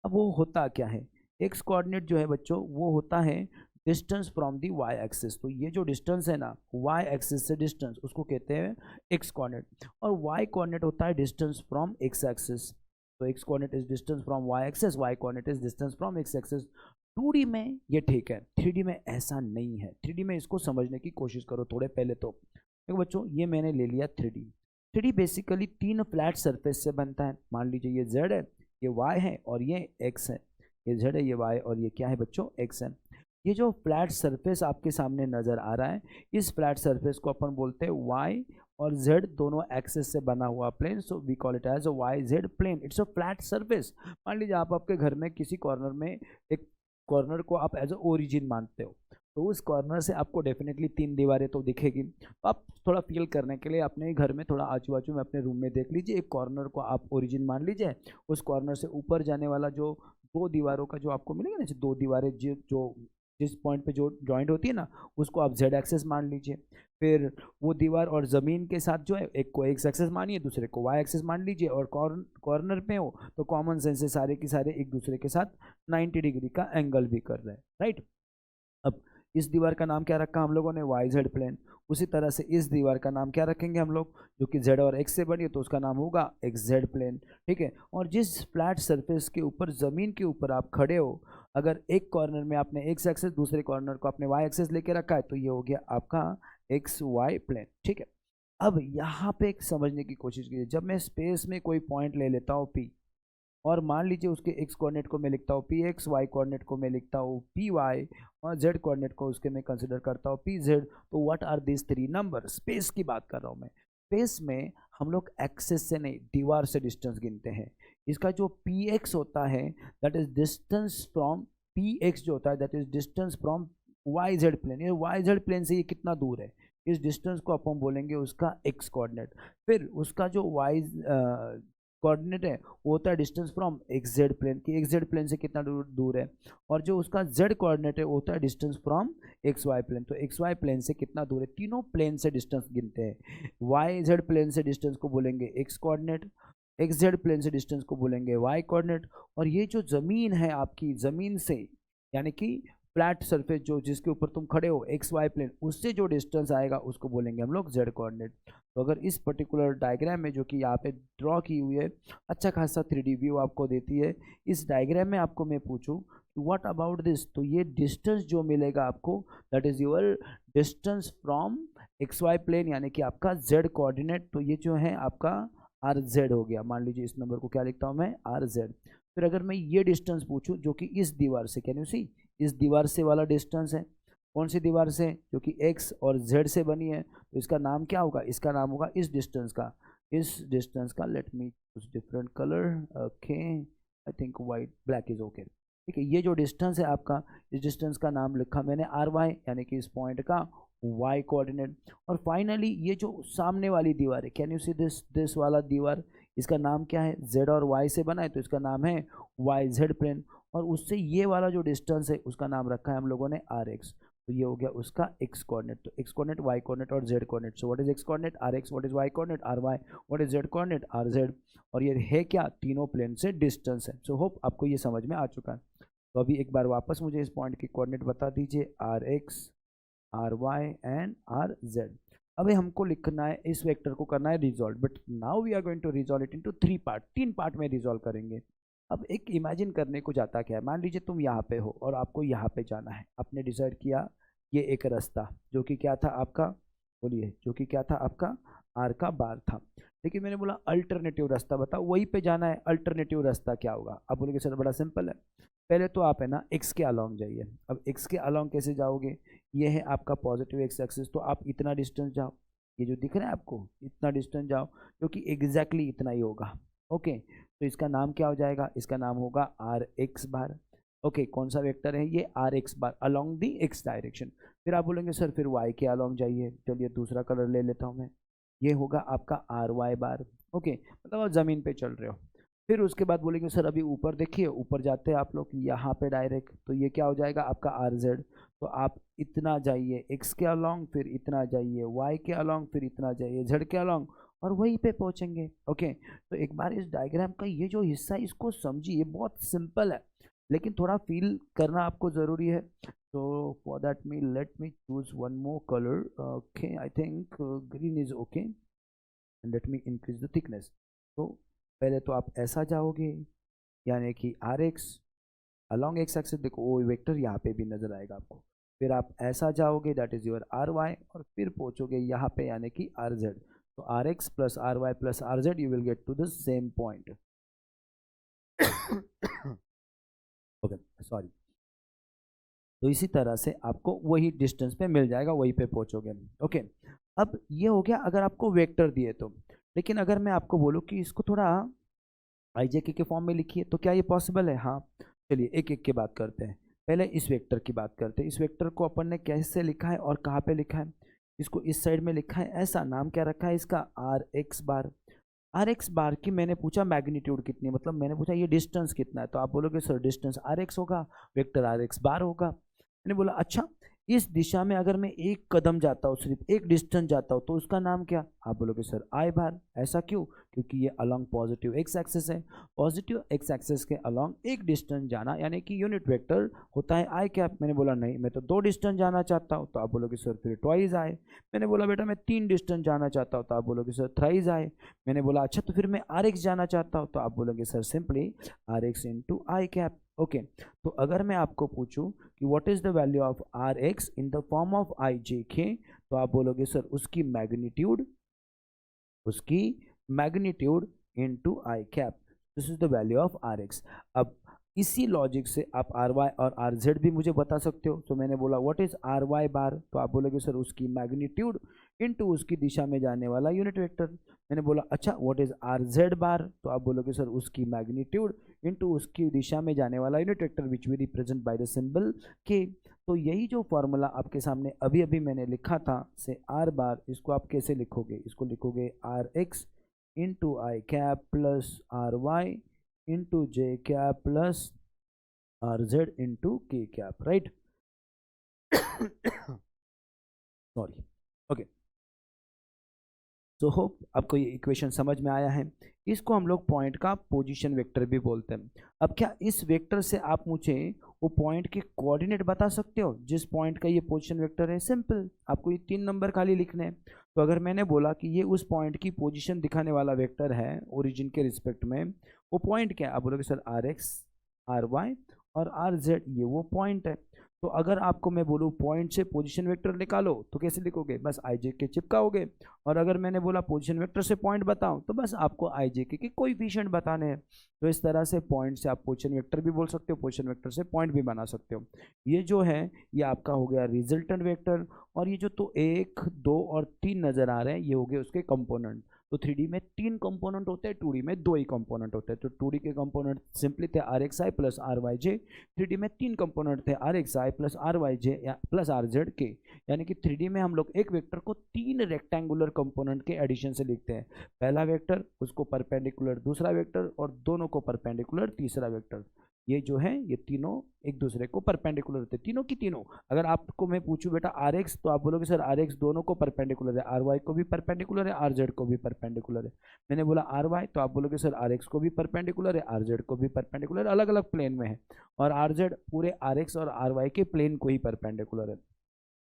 अब वो होता क्या है, एक्स कोऑर्डिनेट जो है बच्चों वो होता है distance from the Y axis. तो ये जो डिस्टेंस है ना वाई एक्सिस से डिस्टेंस, उसको कहते हैं एक्स कोऑर्डिनेट। और वाई कोऑर्डिनेट होता है डिस्टेंस फ्रॉम एक्स एक्सिस। तो X coordinate is distance from Y axis, Y coordinate is distance from x axis. 2D में ये ठीक है, 3D में ऐसा नहीं है। 3D में इसको समझने की कोशिश करो थोड़े पहले। तो देखो बच्चों, ये मैंने ले लिया 3D। 3D basically 3 flat surface से बनता है। मान लीजिए ये z है, ये y है और ये x है। ये z है, ये y और ये क्या है बच्चों, x है। ये जो फ्लैट सरफेस आपके सामने नजर आ रहा है, इस फ्लैट सरफेस को अपन बोलते हैं y और z दोनों एक्सिस से बना हुआ plane. So we call it as a Y Z plane. It's a flat surface. मान लीजिए आप आपके घर में किसी कॉर्नर में, एक कॉर्नर को आप एज अ ओरिजिन मानते हो, तो उस कॉर्नर से आपको डेफिनेटली 3 दीवारें तो दिखेगी। तो आप थोड़ा फील करने के लिए अपने घर में थोड़ा आजू बाजू में अपने रूम में देख लीजिए, एक कॉर्नर को आप ओरिजिन मान लीजिए। उस कॉर्नर से ऊपर जाने वाला जो 2 दीवारों का जो आपको मिलेगा ना, 2 दीवारें जो जिस पॉइंट पे जो जॉइंट होती है ना, उसको आप जेड एक्सेस मान लीजिए। फिर वो दीवार और ज़मीन के साथ जो है, एक को एक्स एक्सेस मानिए, दूसरे को वाई एक्सेस मान लीजिए। और कॉर्नर पे हो तो कॉमन सेंस से सारे के सारे एक दूसरे के साथ 90 डिग्री का एंगल भी कर रहे हैं, राइट। अब इस दीवार का नाम क्या रखा हम लोगों ने, वाई जेड प्लेन। उसी तरह से इस दीवार का नाम क्या रखेंगे हम लोग, जो कि जेड और एक्स से बनी है, तो उसका नाम होगा एक्स जेड प्लेन। ठीक है। और जिस फ्लैट सरफेस के ऊपर, ज़मीन के ऊपर आप खड़े हो, अगर एक कॉर्नर में आपने एक्स एक्सेस, दूसरे कॉर्नर को आपने वाई एक्सेस लेके रखा है, तो ये हो गया आपका एक्स वाई प्लेन। ठीक है। अब यहाँ पे एक समझने की कोशिश कीजिए, जब मैं स्पेस में कोई पॉइंट ले लेता हूँ पी, और मान लीजिए उसके एक्स कोऑर्डिनेट को मैं लिखता हूँ पी एक्स, वाई कोऑर्डिनेट को मैं लिखता हूँ पी वाई, और जेड कोऑर्डिनेट को उसके मैं कंसिडर करता हूँ पी जेड। तो what are this 3 number. Space की बात कर रहा हूँ मैं। स्पेस में हम लोग एक्सेस से नहीं, दीवार से डिस्टेंस गिनते हैं। इसका जो पी एक्स होता है that is distance from, P X जो होता है that is distance from Y Z plane. ये वाई जेड प्लेन से ये कितना दूर है, इस डिस्टेंस को अपन बोलेंगे उसका एक्स कोऑर्डिनेट। फिर उसका जो वाई कोऑर्डिनेट है वो होता है distance from X Z plane, की एक्स जेड प्लेन से कितना दूर है। और जो उसका जेड कोऑर्डिनेट है वो होता है distance from X Y plane, तो एक्स वाई प्लेन से कितना दूर है। तीनों प्लेन से डिस्टेंस गिनते हैं। वाई जेड प्लेन से डिस्टेंस को बोलेंगे X coordinate, X Z plane से डिस्टेंस को बोलेंगे वाई कोऑर्डिनेट। और ये जो ज़मीन है आपकी, ज़मीन से यानी कि फ्लैट सरफेस जो जिसके ऊपर तुम खड़े हो, एक्स वाई प्लेन, उससे जो डिस्टेंस आएगा उसको बोलेंगे हम लोग जेड कोऑर्डिनेट। तो अगर इस पर्टिकुलर डायग्राम में जो कि यहाँ पे ड्रॉ की हुई है, अच्छा खासा 3D व्यू आपको देती है। इस डायग्राम में आपको मैं पूछूं व्हाट अबाउट दिस, तो ये डिस्टेंस जो मिलेगा आपको that is your distance from X Y plane, यानी कि आपका जेड कोऑर्डिनेट। तो ये जो है आपका आर जेड हो गया। मान लीजिए इस नंबर को क्या लिखता हूँ मैं, आर जेड। फिर अगर मैं ये डिस्टेंस पूछूं जो कि इस दीवार से, कैन यू सी, इस दीवार से वाला डिस्टेंस है, कौन सी दीवार से, जो कि एक्स और जेड से बनी है, तो इसका नाम क्या होगा, इसका नाम होगा इस डिस्टेंस का, इस डिस्टेंस का, late me choose different colour, okay I think white, black is okay. ठीक है। ये जो डिस्टेंस है आपका, इस डिस्टेंस का नाम लिखा मैंने आर वाई, यानी कि इस पॉइंट का वाई कोऑर्डिनेट। और फाइनली ये जो सामने वाली दीवार है, कैन यू सी दिस वाला दीवार, इसका नाम क्या है, जेड और वाई से बना है, तो इसका नाम है वाई जेड प्लेन। और उससे ये वाला जो डिस्टेंस है उसका नाम रखा है हम लोगों ने आर एक्स। तो ये हो गया उसका एक्स कोऑर्डिनेट। तो एक्स कोऑर्डिनेट, वाई कोऑर्डिनेट और Z coordinate. So what is X coordinate, are X. What is Y coordinate, R Y. What is Z coordinate, R Z. और ये है क्या, तीनों प्लेन से डिस्टेंस है। सो होप आपको ये समझ में आ चुका है। तो अभी एक बार वापस मुझे इस पॉइंट की कोऑर्डिनेट बता दीजिए, R x, are Y and R Z. अभी हमको लिखना है, इस वेक्टर को करना है resolve, but now we are going to resolve it into 3 part. 3 part में रिजॉल्व करेंगे। अब एक इमेजिन करने को जाता क्या है, मान लीजिए तुम यहाँ पे हो और आपको यहाँ पे जाना है, आपने डिसाइड किया ये एक रास्ता जो कि क्या था आपका, बोलिए, जो कि क्या था आपका आर का बार था, लेकिन मैंने बोला अल्टरनेटिव रास्ता बताओ, वहीं पे जाना है, अल्टरनेटिव रास्ता क्या होगा। आप बोलोगे सर बड़ा सिंपल है, पहले तो आप है ना एक्स के अलॉन्ग जाइए। अब एक्स के अलॉन्ग कैसे जाओगे, ये है आपका पॉजिटिव एक्स एक्सिस, तो आप इतना डिस्टेंस जाओ, ये जो दिख रहा है आपको इतना डिस्टेंस जाओ, क्योंकि एग्जैक्टली इतना ही होगा। ओके, तो इसका नाम क्या हो जाएगा, इसका नाम होगा आर एक्स बार। ओके, कौन सा वेक्टर है ये, R x bar along the X direction. फिर आप बोलेंगे सर फिर वाई के अलॉन्ग जाइए, चलिए दूसरा कलर ले लेता हूँ मैं, ये होगा आपका आर वाई बार। ओके, मतलब आप ज़मीन पे चल रहे हो। फिर उसके बाद बोलेंगे सर अभी ऊपर देखिए, ऊपर जाते हैं आप लोग यहाँ पे डायरेक्ट, तो ये क्या हो जाएगा आपका आर जेड। तो आप इतना जाइए एक्स के अलॉन्ग, फिर इतना जाइए वाई के अलॉन्ग, फिर इतना जाइए जेड के अलॉन्ग, और वहीं पे पहुंचेंगे। ओके, तो एक बार इस डायग्राम का ये जो हिस्सा है इसको समझिए, ये बहुत सिंपल है लेकिन थोड़ा फील करना आपको ज़रूरी है। तो for that me let me choose one more colour. Okay, I think green is okay, and let me increase the thickness. तो पहले तो आप ऐसा जाओगे, यानी कि are X along X axis, देखो वो वेक्टर यहाँ पे भी नजर आएगा आपको। फिर आप ऐसा जाओगे, that is your R Y, और फिर पहुंचोगे यहाँ पे यानी कि आर जेड। तो are x plus are Y plus are Z, you will get to the same point. Okay, sorry. तो इसी तरह से आपको वही डिस्टेंस पे मिल जाएगा, वहीं पे पहुंचोगे। ओके, अब ये हो गया अगर आपको वेक्टर दिए तो। लेकिन अगर मैं आपको बोलूँ कि इसको थोड़ा आईजेके के फॉर्म में लिखिए, तो क्या ये पॉसिबल है? हाँ, चलिए एक एक की बात करते हैं। पहले इस वेक्टर की बात करते हैं। इस वेक्टर को अपन ने कैसे लिखा है और कहाँ पे लिखा है? इसको इस साइड में लिखा है, ऐसा नाम क्या रखा है इसका, r x bar. R x bar की मैंने पूछा मैग्नीट्यूड कितनी, मतलब मैंने पूछा ये डिस्टेंस कितना है, तो आप बोलोगे सर डिस्टेंस आर एक्स होगा, वेक्टर आर एक्स बार होगा। मैंने बोला अच्छा, इस दिशा में अगर मैं एक कदम जाता हूँ, सिर्फ एक डिस्टेंस जाता हूँ, तो उसका नाम क्या? आप बोलोगे सर आई बार। ऐसा क्यों? क्योंकि ये अलॉन्ग पॉजिटिव एक्स एक्सिस है, पॉजिटिव एक्स एक्सिस के अलॉन्ग एक डिस्टेंस जाना यानी कि यूनिट वेक्टर होता है आई कैप। मैंने बोला नहीं, मैं तो 2 डिस्टेंस जाना चाहता हूँ, तो आप बोलोगे सर फिर ट्वाइस आए। मैंने बोला बेटा मैं 3 डिस्टेंस जाना चाहता हूँ, तो आप बोलोगे सर थ्राइस आए। मैंने बोला अच्छा तो फिर मैं आर एक्स जाना चाहता हूँ, तो आप बोलोगे sir simply are x into I cap. Okay, तो अगर मैं आपको पूछूं कि what is the value of r x in the form of i j k, तो आप बोलोगे सर उसकी magnitude into i cap, this is the value of r x. अब इसी लॉजिक से आप आर वाई और आर जेड भी मुझे बता सकते हो। तो मैंने बोला व्हाट इज आर वाई बार, तो आप बोलोगे सर उसकी मैग्नीट्यूड इनटू उसकी दिशा में जाने वाला यूनिट वेक्टर। मैंने बोला अच्छा व्हाट इज आर जेड बार, तो आप बोलोगे सर उसकी मैग्नीट्यूड इनटू उसकी दिशा में जाने वाला unit vector which we represent by the symbol K. तो यही जो फॉर्मूला आपके सामने अभी अभी मैंने लिखा था से आर बार, इसको आप कैसे लिखोगे? इसको लिखोगे r x into I cap plus R Y into J cap plus are Z into के cap, right? Sorry. Okay, so hope आपको ये इक्वेशन समझ में आया है। इसको हम लोग पॉइंट का पोजीशन वेक्टर भी बोलते हैं। अब क्या इस वेक्टर से आप मुझे वो पॉइंट के कोऑर्डिनेट बता सकते हो जिस पॉइंट का ये पोजीशन वेक्टर है? सिंपल, आपको ये 3 नंबर खाली लिखने हैं। तो अगर मैंने बोला कि ये उस पॉइंट की पोजीशन दिखाने वाला वेक्टर है ओरिजिन के रिस्पेक्ट में, वो पॉइंट क्या है? आप बोलोगे sir are x, R Y और आर जेड, ये वो पॉइंट है। तो अगर आपको मैं बोलूँ पॉइंट से पोजीशन वेक्टर निकालो, तो कैसे लिखोगे? बस आई जे के चिपकाओगे। और अगर मैंने बोला पोजीशन वेक्टर से पॉइंट बताओ, तो बस आपको आई जे के कोएफिशिएंट बताने हैं। तो इस तरह से पॉइंट से आप पोजीशन वेक्टर भी बोल सकते हो, पोजीशन वेक्टर से पॉइंट भी बना सकते हो। ये जो है ये आपका हो गया रिजल्टेंट वेक्टर। और ये जो तो 1, 2 और 3 नजर आ रहे हैं, ये हो गए उसके कंपोनेंट। तो 3D में 3 कंपोनेंट होते हैं, 2D में 2 ही कंपोनेंट होते हैं। तो 2D के कंपोनेंट सिंपली थे R X I plus are Y J, 3D में 3 कंपोनेंट थे R X I plus are Y J plus are Z K. यानी कि 3D में हम लोग एक वेक्टर को 3 रेक्टेंगुलर कंपोनेंट के एडिशन से लिखते हैं। पहला वेक्टर, उसको परपेंडिकुलर दूसरा वेक्टर, और दोनों को परपेंडिकुलर तीसरा वेक्टर। ये जो है ये तीनों एक दूसरे को परपेंडिकुलर होते हैं, तीनों की तीनों। अगर आपको मैं पूछूं बेटा आर एक्स, तो आप बोलोगे सर आर एक्स दोनों को परपेंडिकुलर है, आर वाई को भी परपेंडिकुलर है, आर जेड को भी परपेंडिकुलर है। मैंने बोला आर वाई, तो आप बोलोगे सर आर एक्स को भी परपेंडिकुलर है, आर जेड को भी परपेंडिकुलर, अलग अलग प्लेन में है। और आर जेड पूरे आर एक्स और आर वाई के प्लेन को ही परपेंडिकुलर है।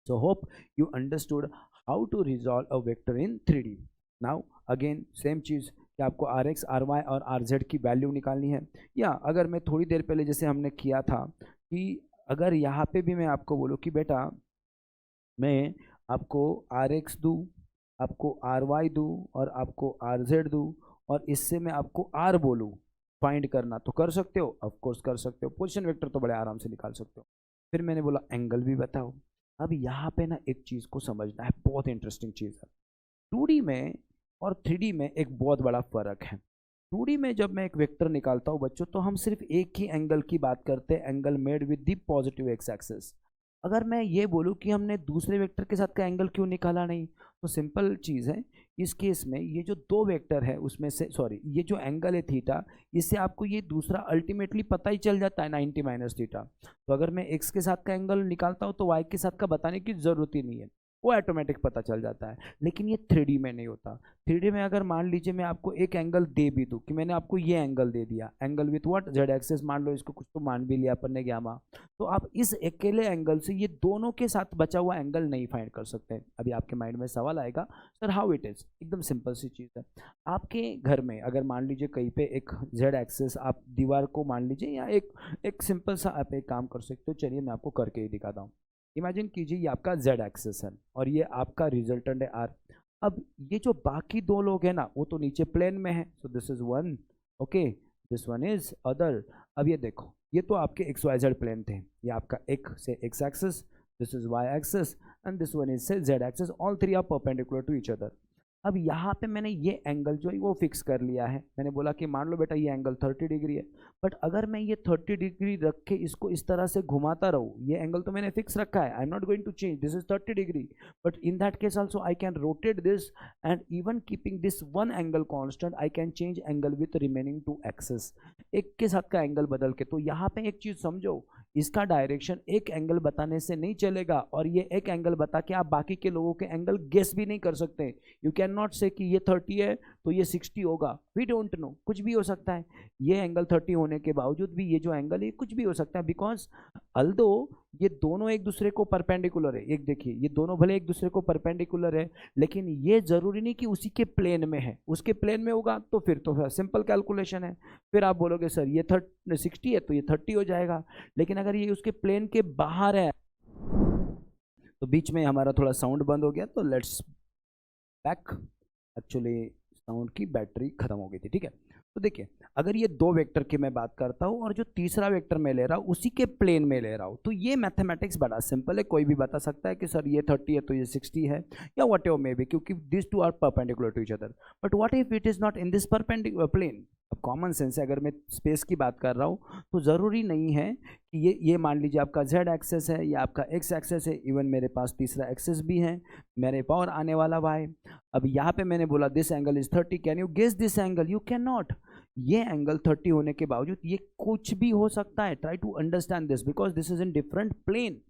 So hope you understood how to resolve a vector in 3D. Now again same चीज, कि आपको आर एक्स, आर वाई और आर जेड की वैल्यू निकालनी है। या अगर मैं थोड़ी देर पहले जैसे हमने किया था कि अगर यहाँ पे भी मैं आपको बोलूँ कि बेटा मैं आपको आर एक्स दूँ, आपको आर वाई दूँ और आपको आर जेड दूँ, और इससे मैं आपको आर बोलूँ फाइंड करना, तो कर सकते हो? ऑफ कोर्स कर सकते हो। पोजीशन वेक्टर तो बड़े आराम से निकाल सकते हो। फिर मैंने बोला एंगल भी बताओ। अब यहाँ पे ना एक चीज़ को समझना है, बहुत इंटरेस्टिंग चीज़ है। 2D में और 3D में एक बहुत बड़ा फर्क है। 2D में जब मैं एक वेक्टर निकालता हूँ बच्चों, तो हम सिर्फ एक ही एंगल की बात करते हैं, angle made with the positive x axis. अगर मैं ये बोलूँ कि हमने दूसरे वेक्टर के साथ का एंगल क्यों निकाला नहीं, तो सिंपल चीज़ है। इस केस में ये जो दो वेक्टर है उसमें से, सॉरी, ये जो एंगल है थीटा, इससे आपको ये दूसरा अल्टीमेटली पता ही चल जाता है 90 माइनस थीटा। तो अगर मैं एक्स के साथ का एंगल निकालता हूँ तो वाई के साथ का बताने की ज़रूरत ही नहीं है, वो ऑटोमेटिक पता चल जाता है। लेकिन ये 3D में नहीं होता। 3D में अगर मान लीजिए मैं आपको एक एंगल दे भी दूँ, कि मैंने आपको ये एंगल दे दिया, angle with what, Z axis मान लो, इसको कुछ तो मान भी लिया अपन ने गामा, तो आप इस अकेले एंगल से ये दोनों के साथ बचा हुआ एंगल नहीं फाइंड कर सकते। अभी आपके माइंड में सवाल आएगा, सर हाउ इट इज? एकदम सिंपल सी चीज़ है। आपके घर में अगर मान लीजिए कहीं पे एक जेड एक्सिस, आप दीवार को मान लीजिए, या एक सिंपल सा आप एक काम कर सकते हो, चलिए मैं आपको करके ही दिखाता हूँ। इमेजिन कीजिए ये आपका जेड एक्सिस है और ये आपका रिजल्टेंट है आर। अब ये जो बाकी दो लोग हैं ना, वो तो नीचे प्लेन में है, सो this is one, okay, this one is other. अब ये देखो, ये तो आपके एक्स वाई जेड प्लेन थे, ये आपका एक से x axis, this is y axis, and this one is say z axis, all three are perpendicular to each other. अब यहाँ पे मैंने ये एंगल जो है वो फिक्स कर लिया है। मैंने बोला कि मान लो बेटा ये एंगल 30 डिग्री है, बट अगर मैं ये 30 डिग्री रख के इसको इस तरह से घुमाता रहूँ, ये एंगल तो मैंने फिक्स रखा है, I am not going to change, this is 30 degree, but in that case also I can rotate this, and even keeping this one angle constant, I can change angle with remaining two axis, एक के साथ का एंगल बदल के। तो यहाँ पे एक चीज समझो, इसका डायरेक्शन एक एंगल बताने से नहीं चलेगा, और ये एक एंगल बता के आप बाकी के लोगों के एंगल गेस भी नहीं कर सकते। यू कैन नॉट से कि ये 30 है तो ये 60 होगा, वी डोंट नो, कुछ भी हो सकता है। ये एंगल 30 होने के बावजूद भी ये जो एंगल है कुछ भी हो सकता है, बिकॉज अल्दो ये दोनों एक दूसरे को परपेंडिकुलर है। एक देखिए, ये दोनों भले एक दूसरे को परपेंडिकुलर है, लेकिन ये जरूरी नहीं कि उसी के प्लेन में है। उसके प्लेन में होगा तो फिर तो सिंपल कैलकुलेशन है, फिर आप बोलोगे सर ये 60 है तो ये 30 हो जाएगा। लेकिन अगर ये उसके प्लेन के बाहर है, तो बीच में हमारा थोड़ा साउंड बंद हो गया, तो लेट्स बैक। एक्चुअली साउंड की बैटरी खत्म हो गई थी, ठीक है। तो देखिए, अगर ये दो वेक्टर की मैं बात करता हूँ और जो तीसरा वेक्टर मैं ले रहा हूँ उसी के प्लेन में ले रहा हूँ, तो ये मैथमेटिक्स बड़ा सिंपल है। कोई भी बता सकता है कि सर ये 30 है तो ये 60 है, या वट एवर मे बी, क्योंकि this two are perpendicular to each other. But what if it is not in this perpendicular plane? अब कॉमन सेंस है, अगर मैं स्पेस की बात कर रहा हूँ तो ज़रूरी नहीं है कि ये मान लीजिए आपका जेड एक्सेस है या आपका एक्स एक्सेस है, इवन मेरे पास तीसरा एक्सेस भी है, मेरे पावर आने वाला वाई। अब यहाँ पे मैंने बोला this angle is 30, can you guess this angle? You can not. ये एंगल 30 होने के बावजूद ये कुछ भी हो सकता है। Try to understand this because this is in different plane.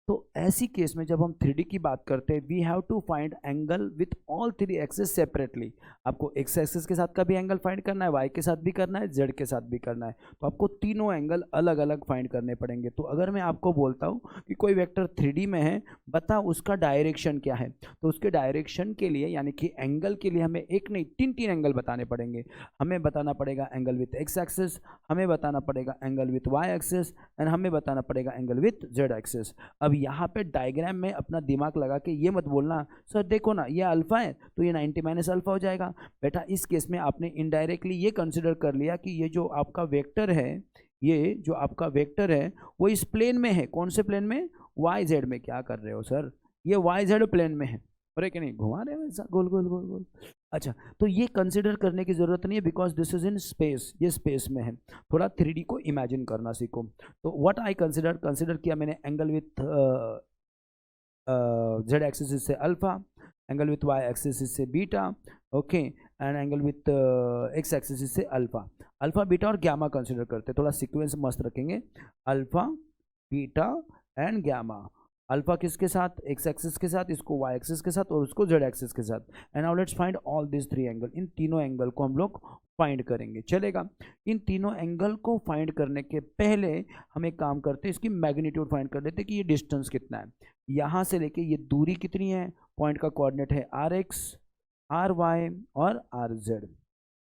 तो ऐसी केस में जब हम 3D की बात करते हैं, we have to find angle with all 3 axes separately. आपको एक्स एक्सेस के साथ का भी एंगल फाइंड करना है, वाई के साथ भी करना है, जेड के साथ भी करना है, तो आपको तीनों एंगल अलग अलग फाइंड करने पड़ेंगे। तो अगर मैं आपको बोलता हूँ कि कोई वेक्टर 3D में है, बता उसका डायरेक्शन क्या है, तो उसके डायरेक्शन के लिए यानी कि एंगल के लिए हमें एक नहीं तीन एंगल बताने पड़ेंगे। हमें बताना पड़ेगा एंगल विथ एक्स एक्सेस, हमें बताना पड़ेगा angle with Y axes, and हमें बताना पड़ेगा एंगल विथ जेड एक्सेस। अब यहाँ पे डायग्राम में अपना दिमाग लगा के ये मत बोलना सर देखो ना ये अल्फा है तो ये 90 माइनस अल्फा हो जाएगा। बेटा इस केस में आपने इनडायरेक्टली ये कंसिडर कर लिया कि ये जो आपका वेक्टर है, ये जो आपका वेक्टर है वो इस प्लेन में है। कौन से प्लेन में? वाई जेड में। क्या कर रहे हो सर, ये वाई जेड प्लेन में है, और कि नहीं घुमा रहे हो ऐसा गोल गोल गोल गोल। अच्छा, तो ये कंसिडर करने की जरूरत नहीं है because this is in space, ये स्पेस में है। थोड़ा 3D को इमेजिन करना सीखो। तो व्हाट आई कंसिडर किया मैंने, एंगल विथ जेड एक्सिस से alpha, angle with Y axis से beta, okay, and angle with x axis से अल्फा। अल्फा बीटा और गैमा कंसिडर करते, थोड़ा सीक्वेंस मस्त रखेंगे, alpha beta and gamma. Alpha किसके साथ? एक्स एक्सिस के साथ, इसको वाई एक्सिस के साथ और उसको जेड एक्सिस के साथ। And now let's find all this 3 angle. इन तीनों एंगल को हम लोग फाइंड करेंगे, चलेगा। इन तीनों एंगल को फाइंड करने के पहले हम एक काम करते हैं, इसकी मैग्नीट्यूड फाइंड कर लेते हैं कि ये डिस्टेंस कितना है। यहाँ से लेके ये दूरी कितनी है, पॉइंट का कोऑर्डिनेट है आर एक्स, आर वाई और आर जेड।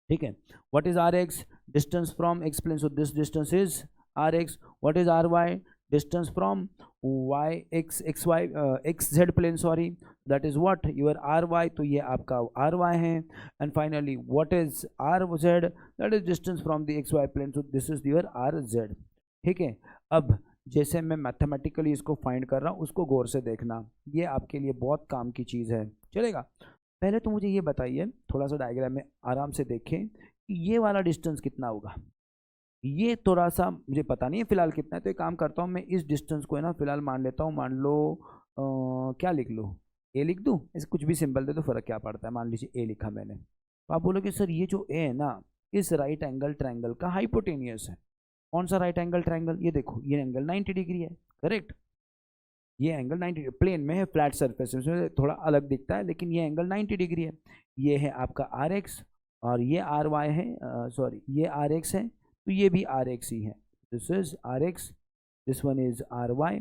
ठीक है। What is are X? Distance from X plane, so this distance is are X. What is are Y? Distance from Y X X Y X Z plane, sorry, that is what your R Y, तो ये आपका आर वाई है। And finally what is are Z? That is distance from the X Y plane, so this is your are Z. ठीक है। अब जैसे मैं मैथमेटिकली इसको फाइंड कर रहा हूँ, उसको गौर से देखना, ये आपके लिए बहुत काम की चीज़ है, चलेगा। पहले तो मुझे ये बताइए, थोड़ा सा डायग्राम में आराम से देखें कि ये वाला डिस्टेंस कितना होगा। ये थोड़ा सा मुझे पता नहीं है फिलहाल कितना है, तो एक काम करता हूँ, मैं इस डिस्टेंस को है ना फिलहाल मान लेता हूँ, मान लो क्या लिख लूँ, ए लिख दूँ, ऐसे कुछ भी सिंबल दे तो फर्क क्या पड़ता है, मान लीजिए ए लिखा मैंने। तो आप बोलोगे सर ये जो ए है ना, इस राइट एंगल ट्रायंगल का हाइपोटेनियस है। कौन सा राइट एंगल ट्रायंगल? ये देखो, ये एंगल 90 डिग्री है, करेक्ट। ये एंगल 90 प्लेन में है, फ्लैट सरफेस में थोड़ा अलग दिखता है, लेकिन ये एंगल 90 डिग्री है। ये है आपका आर एक्स और ये आर वाई है, सॉरी ये आर एक्स है, तो ये भी आर एक्स ही है। This is are X, this one is are Y,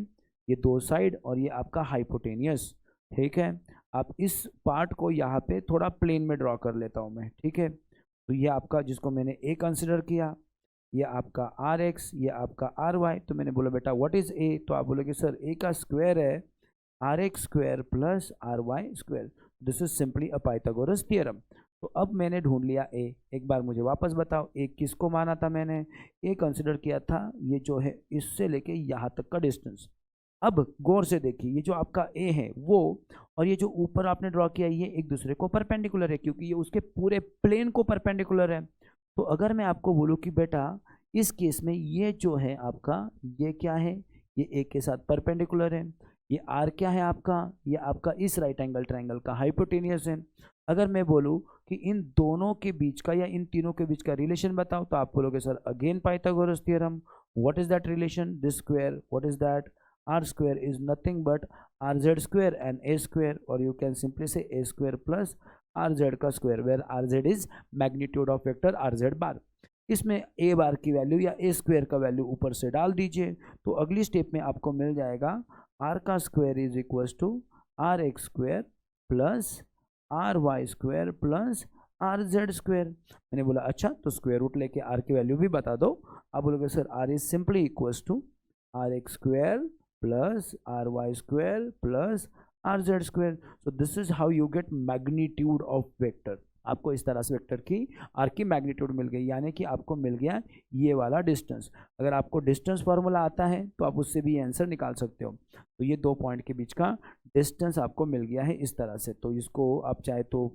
ये दो साइड और ये आपका हाइपोटेनियस। ठीक है। आप इस पार्ट को यहाँ पे थोड़ा प्लेन में ड्रॉ कर लेता हूँ मैं, ठीक है। तो ये आपका जिसको मैंने ए कंसिडर किया, ये आपका आर एक्स, ये आपका आर वाई। तो मैंने बोला बेटा व्हाट इज ए? तो आप बोलोगे सर ए का स्क्वायर है are x square plus R Y square, this is simply a Pythagoras theorem. तो अब मैंने ढूंढ लिया ए। एक बार मुझे वापस बताओ, ए किसको माना था मैंने? ए कंसिडर किया था ये जो है इससे लेके यहाँ तक का डिस्टेंस। अब गौर से देखिए, ये जो आपका ए है वो, और ये जो ऊपर आपने ड्रॉ किया ये एक दूसरे को परपेंडिकुलर है, क्योंकि ये उसके पूरे प्लेन को परपेंडिकुलर है। तो अगर मैं आपको बोलूँ कि बेटा इस केस में ये जो है आपका, ये क्या है? ये ए के साथ परपेंडिकुलर है। ये आर क्या है आपका? ये आपका इस राइट एंगल ट्रायंगल का हाइपोटेनियस है। अगर मैं बोलूँ कि इन दोनों के बीच का या इन तीनों के बीच का रिलेशन बताओ, तो आप बोलोगे sir again Pythagoras theorem. What is that relation? This square. What is that? R square is nothing but r Z square and a square, और you can simply say a square plus are z का square, where r z is magnitude of vector r z bar. इसमें ए बार की वैल्यू या ए स्क्वायर का वैल्यू ऊपर से डाल दीजिए, तो अगली स्टेप में आपको मिल जाएगा आर का square is equal to are x square plus R Y square plus are Z square. मैंने बोला अच्छा, तो स्क्वायर रूट लेके आर की वैल्यू भी बता दो। आप बोलोगे sir R is simply equal to are x square plus R Y square plus are Z square. So this is how you get magnitude of vector. आपको इस तरह से वेक्टर की आर की मैग्नीट्यूड मिल गई, यानी कि आपको मिल गया ये वाला डिस्टेंस। अगर आपको डिस्टेंस फार्मूला आता है तो आप उससे भी आंसर निकाल सकते हो। तो ये दो पॉइंट के बीच का डिस्टेंस आपको मिल गया है इस तरह से। तो इसको आप चाहे तो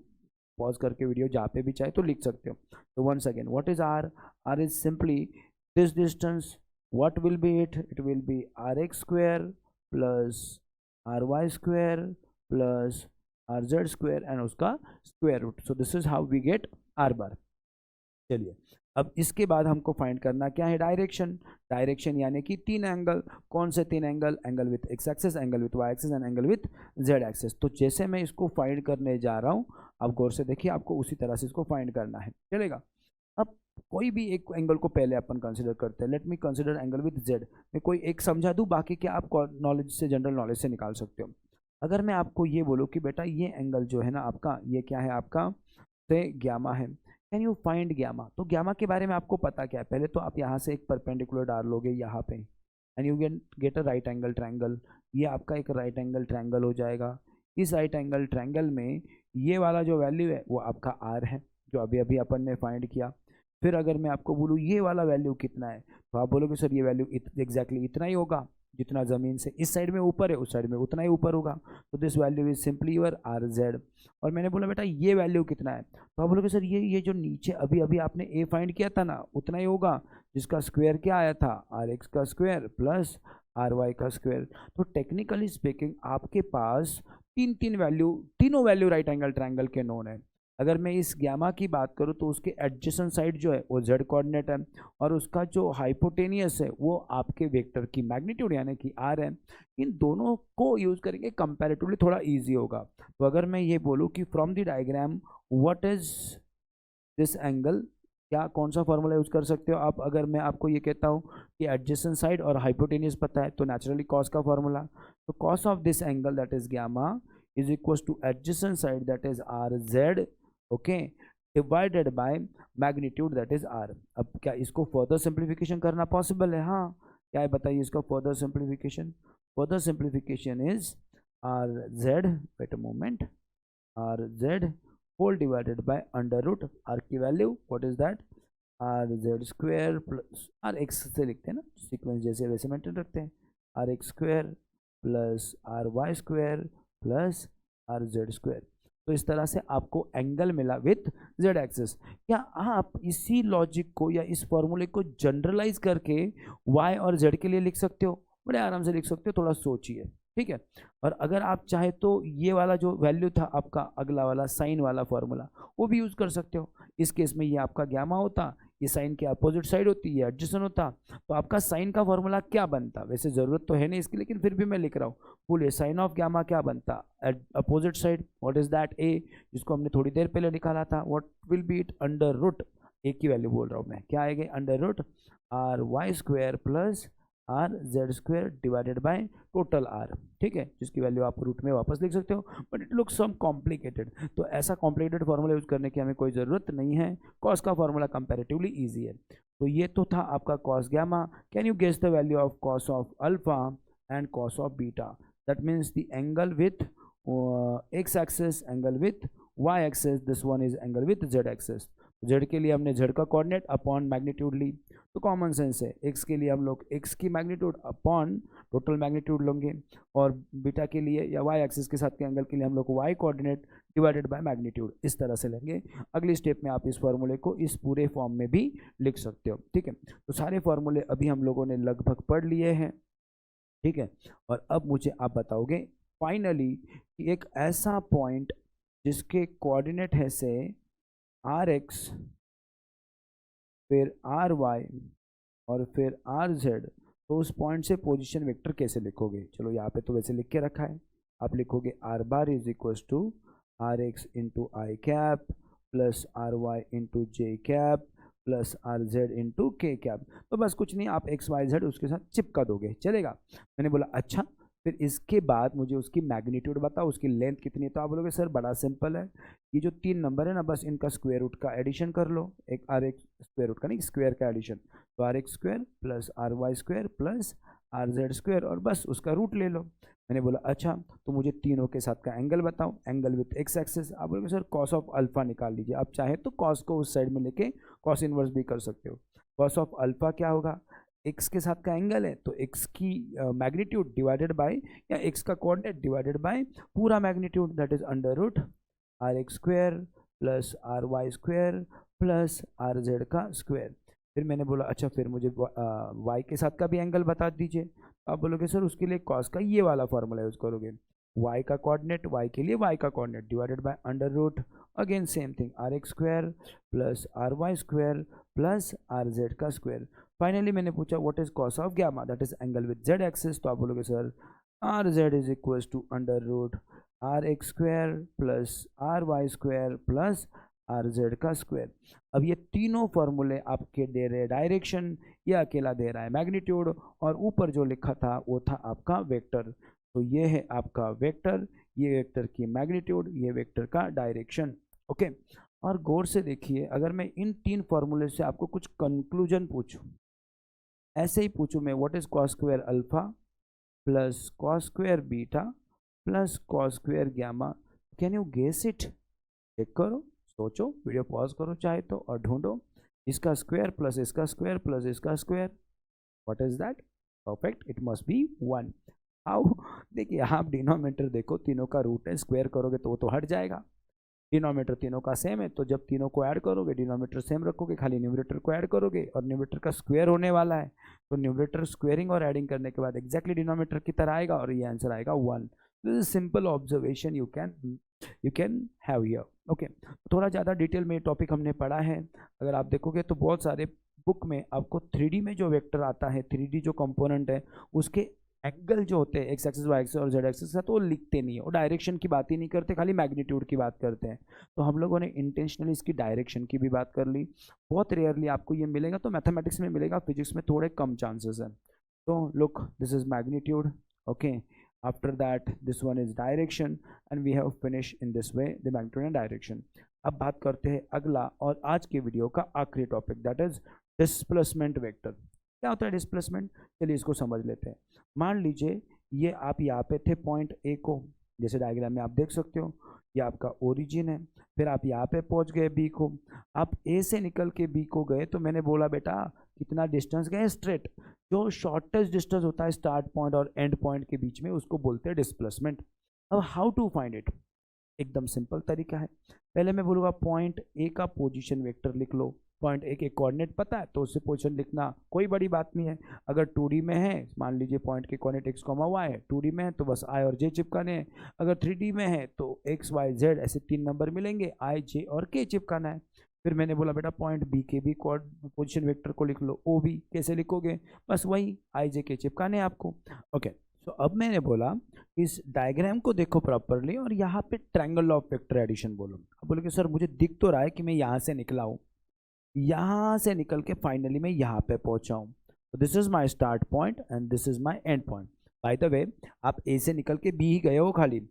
पॉज करके वीडियो जहाँ पे भी चाहे तो लिख सकते हो। तो once again, what is r? R is simply this distance. What will be it? It will be r x square plus R Y square plus are Z square and उसका square root. So this is how we get r bar. चलिए, अब इसके बाद हमको फाइंड करना क्या है? डायरेक्शन। डायरेक्शन यानी कि तीन एंगल। कौन से तीन angle? Angle with X axes, angle with Y axes and angle with Z axes. तो जैसे मैं इसको फाइंड करने जा रहा हूँ, आप गौर से देखिए, आपको उसी तरह से इसको फाइंड करना है, चलेगा। अब कोई भी एक एंगल को पहले अपन कंसिडर करते हैं। Let me consider angle with Z. मैं कोई एक समझा दूँ, बाकी क्या आप नॉलेज से, जनरल नॉलेज से निकाल सकते हो। अगर मैं आपको ये बोलूँ कि बेटा ये एंगल जो है ना आपका, ये क्या है आपका? से ग्यामा है। Can you find gamma? तो ग्यामा के बारे में आपको पता क्या है? पहले तो आप यहाँ से एक परपेंडिकुलर डाल लोगे यहाँ पे, and you get a right angle triangle. ये आपका एक राइट एंगल ट्रायंगल हो जाएगा। इस राइट एंगल ट्रायंगल में ये वाला जो वैल्यू है वो आपका आर है, जो अभी अभी अपन ने फाइंड किया। फिर अगर मैं आपको बोलूँ ये वाला वैल्यू कितना है, तो आप बोलोगे सर ये वैल्यू एग्जैक्टली इतना ही होगा, जितना ज़मीन से इस साइड में ऊपर है उस साइड में उतना ही ऊपर होगा। तो this value is simply your are Z. और मैंने बोला बेटा ये वैल्यू कितना है, तो आप बोलोगे सर ये जो नीचे अभी अभी आपने ए फाइंड किया था ना, उतना ही होगा, जिसका स्क्वायर क्या आया था? आर एक्स का स्क्वायर प्लस आर वाई का स्क्वायर। तो टेक्निकली स्पीकिंग आपके पास तीनों वैल्यू राइट एंगल ट्रायंगल के नोन है। अगर मैं इस ग्यामा की बात करूँ तो उसके एडजेसेंट साइड जो है वो जेड कोऑर्डिनेट है, और उसका जो हाइपोटेनियस है वो आपके वेक्टर की मैग्नीट्यूड यानी कि आर है। इन दोनों को यूज करेंगे, कंपैरेटिवली थोड़ा इजी होगा। तो अगर मैं ये बोलूँ कि from the diagram what is this angle, क्या कौन सा फॉर्मूला यूज कर सकते हो आप? अगर मैं आपको ये कहता हूँ कि एडजेसेंट साइड और हाइपोटेनियस पता है, तो नेचुरली कॉस का फॉर्मूला। तो cos of this angle that is gamma is equal to adjacent side that is are Z, okay, divided by magnitude that is R. अब क्या इसको फर्दर सिंप्लीफिकेशन करना पॉसिबल है? हाँ, क्या है बताइए इसका further simplification? Further simplification is are z, wait a moment, r z whole divided by under root r की value what is that, r Z square plus r x से लिखते हैं ना, सीक्वेंस जैसे वैसे मेंटेन रखते हैं, R x square plus R Y square plus are Z square. तो इस तरह से आपको एंगल मिला विथ जेड एक्सिस। क्या आप इसी लॉजिक को या इस फॉर्मूले को जनरलाइज करके वाई और जेड के लिए लिख सकते हो? बड़े आराम से लिख सकते हो, थोड़ा सोचिए, ठीक है। और अगर आप चाहे तो ये वाला जो वैल्यू था आपका अगला वाला साइन वाला फॉर्मूला, वो भी यूज कर सकते हो। इस केस में ये आपका गैमा होता, ये साइन के अपोजिट साइड होती, ये एडजेसेंट होता, तो आपका साइन का फॉर्मूला क्या बनता? वैसे जरूरत तो है नहीं इसकी, लेकिन फिर भी मैं लिख रहा हूँ। बोलिए साइन ऑफ गैमा क्या बनता? Opposite side what is that, a, जिसको हमने थोड़ी देर पहले निकाला था, what will be it, under root, a की वैल्यू बोल रहा हूँ मैं, क्या आएगा under root r Y square plus are Z square divided by total r, ठीक है, जिसकी वैल्यू आप रूट में वापस लिख सकते हो। But it looks some complicated, तो ऐसा कॉम्प्लिकेटेड फॉर्मूला यूज करने की हमें कोई ज़रूरत नहीं है। कॉस का फॉर्मूला कंपैरेटिवली इजी है। तो ये तो था आपका cos gamma. Can you guess the value of cos of alpha and cos of beta? That means the angle with x axis, angle with Y axis, this one is angle with Z axis. Z के लिए हमने जेड का कोऑर्डिनेट अपॉन मैग्नीट्यूड ली, तो कॉमन सेंस है एक्स के लिए हम लोग एक्स की मैग्नीट्यूड अपॉन टोटल मैग्नीट्यूड लेंगे, और बीटा के लिए या वाई एक्सिस के साथ के एंगल के लिए हम लोग Y coordinate divided by magnitude, इस तरह से लेंगे। अगली स्टेप में आप इस फॉर्मूले को इस पूरे फॉर्म में भी लिख सकते हो, ठीक है। तो सारे फॉर्मूले अभी हम लोगों ने लगभग पढ़ लिए हैं, ठीक है। और अब मुझे आप बताओगे फाइनली कि एक ऐसा पॉइंट जिसके कोऑर्डिनेट है से आर एक्स, फिर आर वाई और फिर आर जेड, तो उस पॉइंट से पोजीशन वेक्टर कैसे लिखोगे? चलो यहाँ पे तो वैसे लिख के रखा है, आप लिखोगे R bar is equal to are x into I cap plus R Y into J cap plus are Z into के कैप। तो बस कुछ नहीं, आप एक्स वाई जेड उसके साथ चिपका दोगे, चलेगा। मैंने बोला अच्छा, फिर इसके बाद मुझे उसकी मैग्नीट्यूड बताओ, उसकी लेंथ कितनी है? तो आप बोलोगे सर बड़ा सिंपल है, ये जो 3 नंबर है ना, बस इनका स्क्वायर रूट का एडिशन कर लो। एक आर एक्स स्क्वायर रूट का नहीं, स्क्वायर का एडिशन, तो are x square plus R Y square plus are Z square, और बस उसका रूट ले लो। मैंने बोला अच्छा, तो मुझे तीनों के साथ का एंगल बताओ, एंगल विथ एक्स एक्सिस। आप बोलोगे सर कॉस ऑफ अल्फा निकाल लीजिए। आप चाहे तो कॉस को उस साइड में लेके कॉस इनवर्स भी कर सकते हो। कॉस ऑफ अल्फा क्या होगा? एक्स के साथ का एंगल है, तो एक्स की मैग्नीट्यूड डिवाइडेड बाय, या एक्स का कोऑर्डिनेट डिवाइडेड बाय पूरा magnitude, that is under root r x square plus R Y square plus are z का स्क्वायर। फिर मैंने बोला अच्छा, फिर मुझे वाई के साथ का भी एंगल बता दीजिए। आप बोलोगे सर उसके लिए कॉस का ये वाला फॉर्मूला यूज करोगे, वाई का कोऑर्डिनेट, वाई के लिए वाई का coordinate divided by under root, again same thing, r x square plus R Y square plus are z का स्क्वायर। फाइनली मैंने पूछा what is cos of gamma, that is angle with z axis. तो आप बोलोगे sir r z is equal to under root r x square plus R Y square plus are z का स्क्वायर। अब ये तीनों फॉर्मूले आपके दे रहे डायरेक्शन, ये अकेला दे रहा है मैग्नीट्यूड, और ऊपर जो लिखा था वो था आपका वेक्टर। तो ये है आपका वेक्टर, ये वेक्टर की मैग्नीट्यूड, ये वेक्टर का डायरेक्शन, ओके। और गौर से देखिए, अगर मैं इन 3 फॉर्मूले से आपको कुछ कंक्लूजन पूछूं, ऐसे ही पूछूं मैं, what is cos square alpha plus cos square beta plus cos square gamma, can you guess it? Check करो, सोचो, वीडियो पॉज करो चाहे तो, और ढूंढो इसका स्क्वायर प्लस इसका स्क्वायर प्लस इसका square, what is that? Perfect, it must be 1। How? देखिए आप डिनोमिनेटर देखो, तीनों का रूट है, स्क्वायर करोगे तो वो तो हट जाएगा। डिनोमिनेटर तीनों का सेम है, तो जब तीनों को ऐड करोगे डिनोमिनेटर सेम रखोगे, खाली न्यूमरेटर को ऐड करोगे, और न्यूमरेटर का स्क्वायर होने वाला है, तो न्यूमरेटर स्क्वेयरिंग और एडिंग करने के बाद एक्जैक्टली डिनोमिनेटर की तरह आएगा, और ये आंसर आएगा 1। This is simple observation you can have here, okay. थोड़ा ज़्यादा डिटेल में टॉपिक हमने पढ़ा है। अगर आप देखोगे तो बहुत सारे बुक में आपको 3D में जो वेक्टर आता है, 3D जो कंपोनेंट है, उसके एंगल जो होते हैं एक्स एक्सिस वाई एक्सिस और जेड एक्सिस का, तो वो लिखते नहीं है, वो डायरेक्शन की बात ही नहीं करते, खाली मैग्नीट्यूड की बात करते हैं। तो हम लोगों ने इंटेंशनली इसकी डायरेक्शन की भी बात कर ली। बहुत रेयरली आपको ये मिलेगा, तो मैथमेटिक्स में मिलेगा, फिजिक्स में थोड़े कम चांसेस हैं। तो look, this is magnitude, okay. After that, this one is direction, and we have finished in this way the magnitude and direction. अब बात करते हैं अगला और आज के वीडियो का आखिरी topic, that is displacement vector. क्या होता है डिस्प्लेसमेंट, चलिए इसको समझ लेते हैं। मान लीजिए ये आप यहाँ पे थे पॉइंट ए को, जैसे डायग्राम में आप देख सकते हो, ये आपका ओरिजिन है, फिर आप यहाँ पे पहुँच गए बी को, आप ए से निकल के बी को गए, तो मैंने बोला बेटा कितना डिस्टेंस गए स्ट्रेट, जो शॉर्टेस्ट डिस्टेंस होता है स्टार्ट पॉइंट और एंड पॉइंट के बीच में, उसको बोलते हैं डिस्प्लेसमेंट। अब हाउ टू फाइंड इट, एकदम सिंपल तरीका है। पहले मैं बोलूँगा पॉइंट ए का पोजीशन वेक्टर लिख लो। पॉइंट ए के कोऑर्डिनेट पता है तो उससे पोजीशन लिखना कोई बड़ी बात नहीं है। अगर 2D में है, मान लीजिए पॉइंट के कोऑर्डिनेट एक्स कॉमा वाई है, 2D में है तो बस आई और जे चिपकाने हैं। अगर 3D में है तो एक्स वाई जेड ऐसे 3 नंबर मिलेंगे, आई जे और के चिपकाना है। फिर मैंने बोला बेटा पॉइंट बी के भी पोजीशन वेक्टर को लिख लो, ओ बी कैसे लिखोगे, बस वही आई जे के चिपकाने हैं आपको। ओके, तो अब मैंने बोला इस डायग्राम को देखो प्रॉपरली और यहाँ पे ट्रायंगल ऑफ वेक्टर एडिशन बोलो। अब बोले कि सर मुझे दिख तो रहा है कि मैं यहाँ से निकला हूँ, यहाँ से निकल के फाइनली मैं यहाँ पे पहुँचा हूँ, तो this is my start point and this is my and point. By the way आप ए से निकल के बी ही गए हो खाली,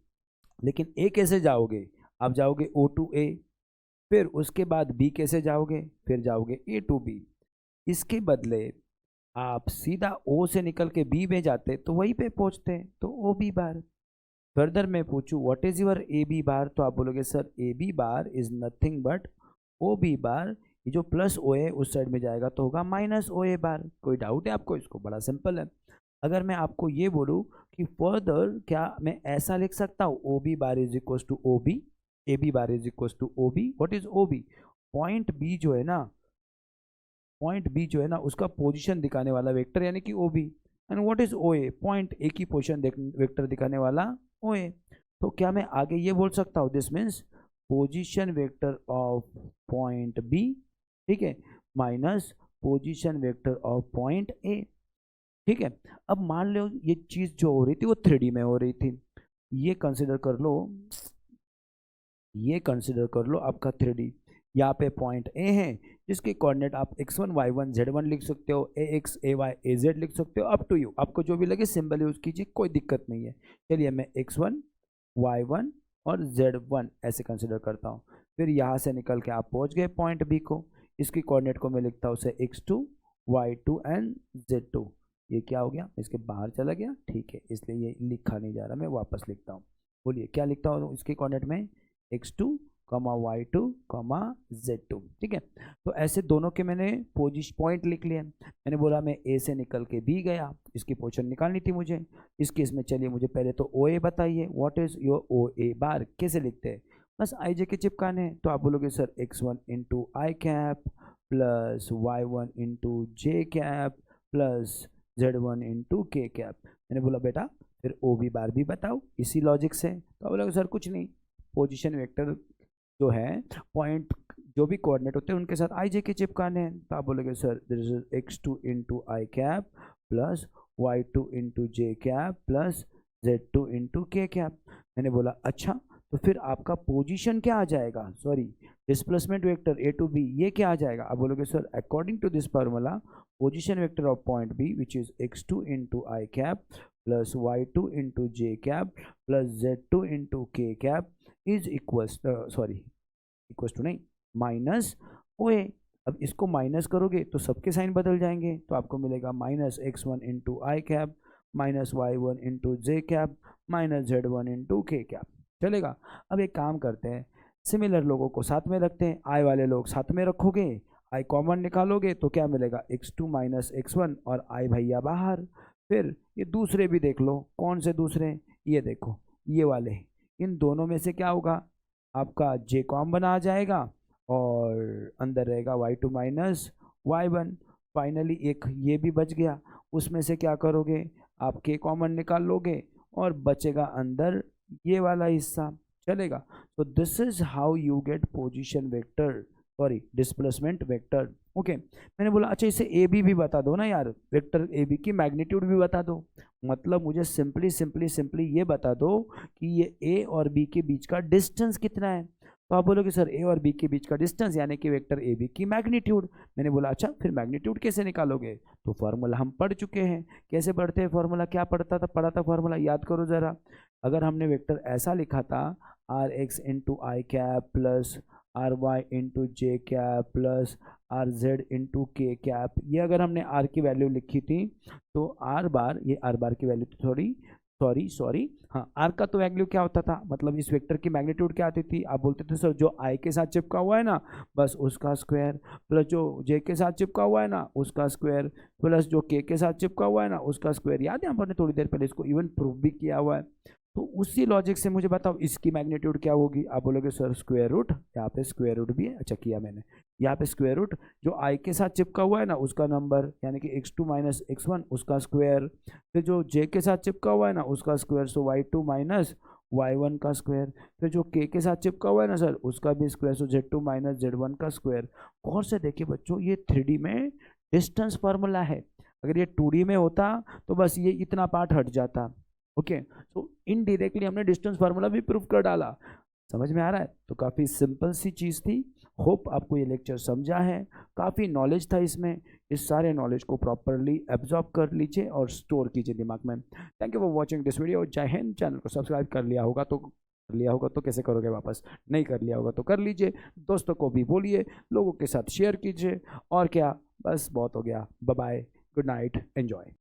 लेकिन ए कैसे जाओगे, आप जाओगे ओ टू ए, फिर उसके बाद बी कैसे जाओगे, फिर जाओगे ए टू बी। इसके बदले आप सीधा ओ से निकल के बी में जाते तो वहीं पे पहुंचते, तो ओ बी बार। फर्दर मैं पूछूं what is your A B bar, तो आप बोलोगे sir A B bar is nothing but O B bar, ये जो प्लस ओ है उस साइड में जाएगा तो होगा माइनस ओ ए बार। कोई डाउट है आपको, इसको बड़ा सिंपल है। अगर मैं आपको ये बोलूं कि फर्दर क्या मैं ऐसा लिख सकता हूँ, O B bar is equal to O B, A B bar is equal to O B. What is O B, point B जो है ना, पॉइंट बी जो है ना उसका पोजीशन दिखाने वाला वेक्टर यानी कि O B. And what is O A, point A की पोजीशन वेक्टर दिखाने वाला ओ ए। तो क्या मैं आगे ये बोल सकता हूँ, this means position vector of point B, ठीक है, minus position vector of point A, ठीक है। अब मान लो ये चीज जो हो रही थी वो 3D में हो रही थी, ये कंसिडर कर लो, ये कंसिडर कर लो आपका 3D। यहाँ पे पॉइंट ए है जिसके कोऑर्डिनेट आप x1 y1 z1 लिख सकते हो, ax ay az लिख सकते हो, अप टू यू, आपको जो भी लगे सिंबल यूज कीजिए, कोई दिक्कत नहीं है। चलिए मैं x1 y1 और z1 ऐसे कंसिडर करता हूँ। फिर यहाँ से निकल के आप पहुँच गए पॉइंट बी को, इसकी कोऑर्डिनेट को मैं लिखता हूँ उसे x2 y2 एंड z2। ये क्या हो गया, इसके बाहर चला गया, ठीक है, इसलिए ये लिखा नहीं जा रहा, मैं वापस लिखता हूँ। बोलिए क्या लिखता हूँ इसके कोऑर्डिनेट में, x2 y2 z2, ठीक है। तो ऐसे दोनों के मैंने पोजिशन पॉइंट लिख लिए। मैंने बोला मैं ए से निकल के बी गया, इसकी पोजीशन निकालनी थी मुझे। इस केस में चलिए मुझे पहले तो ओ ए बताइए, व्हाट इज योर ओ ए बार, कैसे लिखते हैं, बस आई जे के चिपकाने हैं। तो आप बोलोगे सर x1 इंटू आई कैप प्लस y1 इंटू जे कैप प्लस z1 इंटू के कैप। मैंने बोला बेटा फिर ओ बी बार भी बताओ इसी लॉजिक से। तो आप बोलोगे सर कुछ नहीं, पोजीशन वेक्टर जो है पॉइंट जो भी कोऑर्डिनेट होते हैं उनके साथ आई जे के चिपकाने हैं। तो आप बोलोगे sir this is x2 into I cap plus y2 into J cap plus z2 into के कैप। मैंने बोला अच्छा, तो फिर आपका पोजीशन क्या आ जाएगा, sorry displacement vector a to b, ये क्या आ जाएगा। आप बोलोगे sir according to this formula position vector of point b which is x2 into I cap plus y2 into J cap plus z2 into के cap is equals equals to नहीं माइनस ओ ए। अब इसको माइनस करोगे तो सबके साइन बदल जाएंगे, तो आपको मिलेगा माइनस x1 इंटू आई कैप माइनस y1 इंटू जे कैप माइनस z1 इंटू के कैप। चलेगा। अब एक काम करते हैं, सिमिलर लोगों को साथ में रखते हैं, आई वाले लोग साथ में रखोगे, आई कॉमन निकालोगे तो क्या मिलेगा x2 माइनस x1 और आई भैया बाहर। फिर ये दूसरे भी देख लो, कौन से दूसरे, ये देखो ये वाले, इन दोनों में से क्या होगा, आपका जे कॉमन आ जाएगा और अंदर रहेगा y2 माइनस y1। फाइनली एक ये भी बच गया, उसमें से क्या करोगे आप के कॉमन निकाल लोगे और बचेगा अंदर ये वाला हिस्सा। चलेगा। तो this is how you gate position vector, sorry displacement vector. Okay, मैंने बोला अच्छा इसे ए बी भी बता दो ना यार, वेक्टर ए बी की मैग्नीट्यूड भी बता दो। मतलब मुझे सिंपली ये बता दो कि ये ए और बी के बीच का डिस्टेंस कितना है। तो आप बोलोगे सर ए और बी के बीच का डिस्टेंस यानी कि वेक्टर ए बी की मैग्नीट्यूड। मैंने बोला अच्छा फिर मैग्नीट्यूड कैसे निकालोगे, तो फॉर्मूला हम पढ़ चुके हैं। कैसे पढ़ते हैं फॉर्मूला, क्या पढ़ा था फॉर्मूला, याद करो जरा। अगर हमने वेक्टर ऐसा लिखा था r x into I cap plus R Y into J cap plus are Z into के कैप। ये अगर हमने आर की वैल्यू लिखी थी तो आर बार, ये आर बार की वैल्यू थोड़ी सॉरी हाँ, आर का तो वैल्यू क्या होता था, मतलब इस वेक्टर की मैग्नीट्यूड क्या आती थी, आप बोलते थे सर जो आई के साथ चिपका हुआ है ना बस उसका स्क्वायर, प्लस जो जे के साथ चिपका हुआ है ना उसका स्क्वायर, प्लस जो के साथ चिपका हुआ है ना उसका स्क्वायर। याद है हमने थोड़ी देर पहले इसको इवन प्रूफ भी किया हुआ है। तो उसी लॉजिक से मुझे बताओ इसकी मैग्नीट्यूड क्या होगी। आप बोलोगे सर स्क्वायर रूट, यहाँ पे स्क्वायर रूट भी है, अच्छा किया मैंने, यहाँ पे स्क्वायर रूट जो आई के साथ चिपका हुआ है ना उसका नंबर यानी कि x2 माइनस x1 उसका स्क्वायर, फिर जो जे के साथ चिपका हुआ है ना उसका स्क्वायर, सो y2 माइनस y1 का स्क्वायर, फिर जो के साथ चिपका हुआ है ना सर उसका भी स्क्वायर, सो z2 माइनस z1 का स्क्वायर। गौर से देखिए बच्चों ये 3D में डिस्टेंस फार्मूला है, अगर ये 2D में होता तो बस ये इतना पार्ट हट जाता। ओके, सो इनडायरेक्टली हमने डिस्टेंस फार्मूला भी प्रूफ कर डाला। समझ में आ रहा है? तो काफ़ी सिंपल सी चीज़ थी। होप आपको ये लेक्चर समझा है, काफ़ी नॉलेज था इसमें। इस सारे नॉलेज को प्रॉपरली एब्जॉर्ब कर लीजिए और स्टोर कीजिए दिमाग में। Thank you for watching this video. जय हिंद। चैनल को सब्सक्राइब कर लिया होगा तो कैसे करोगे वापस, नहीं कर लिया होगा तो कर लीजिए, दोस्तों को भी बोलिए, लोगों के साथ शेयर कीजिए, और क्या, बस बहुत हो गया। Bye bye, good night, enjoy.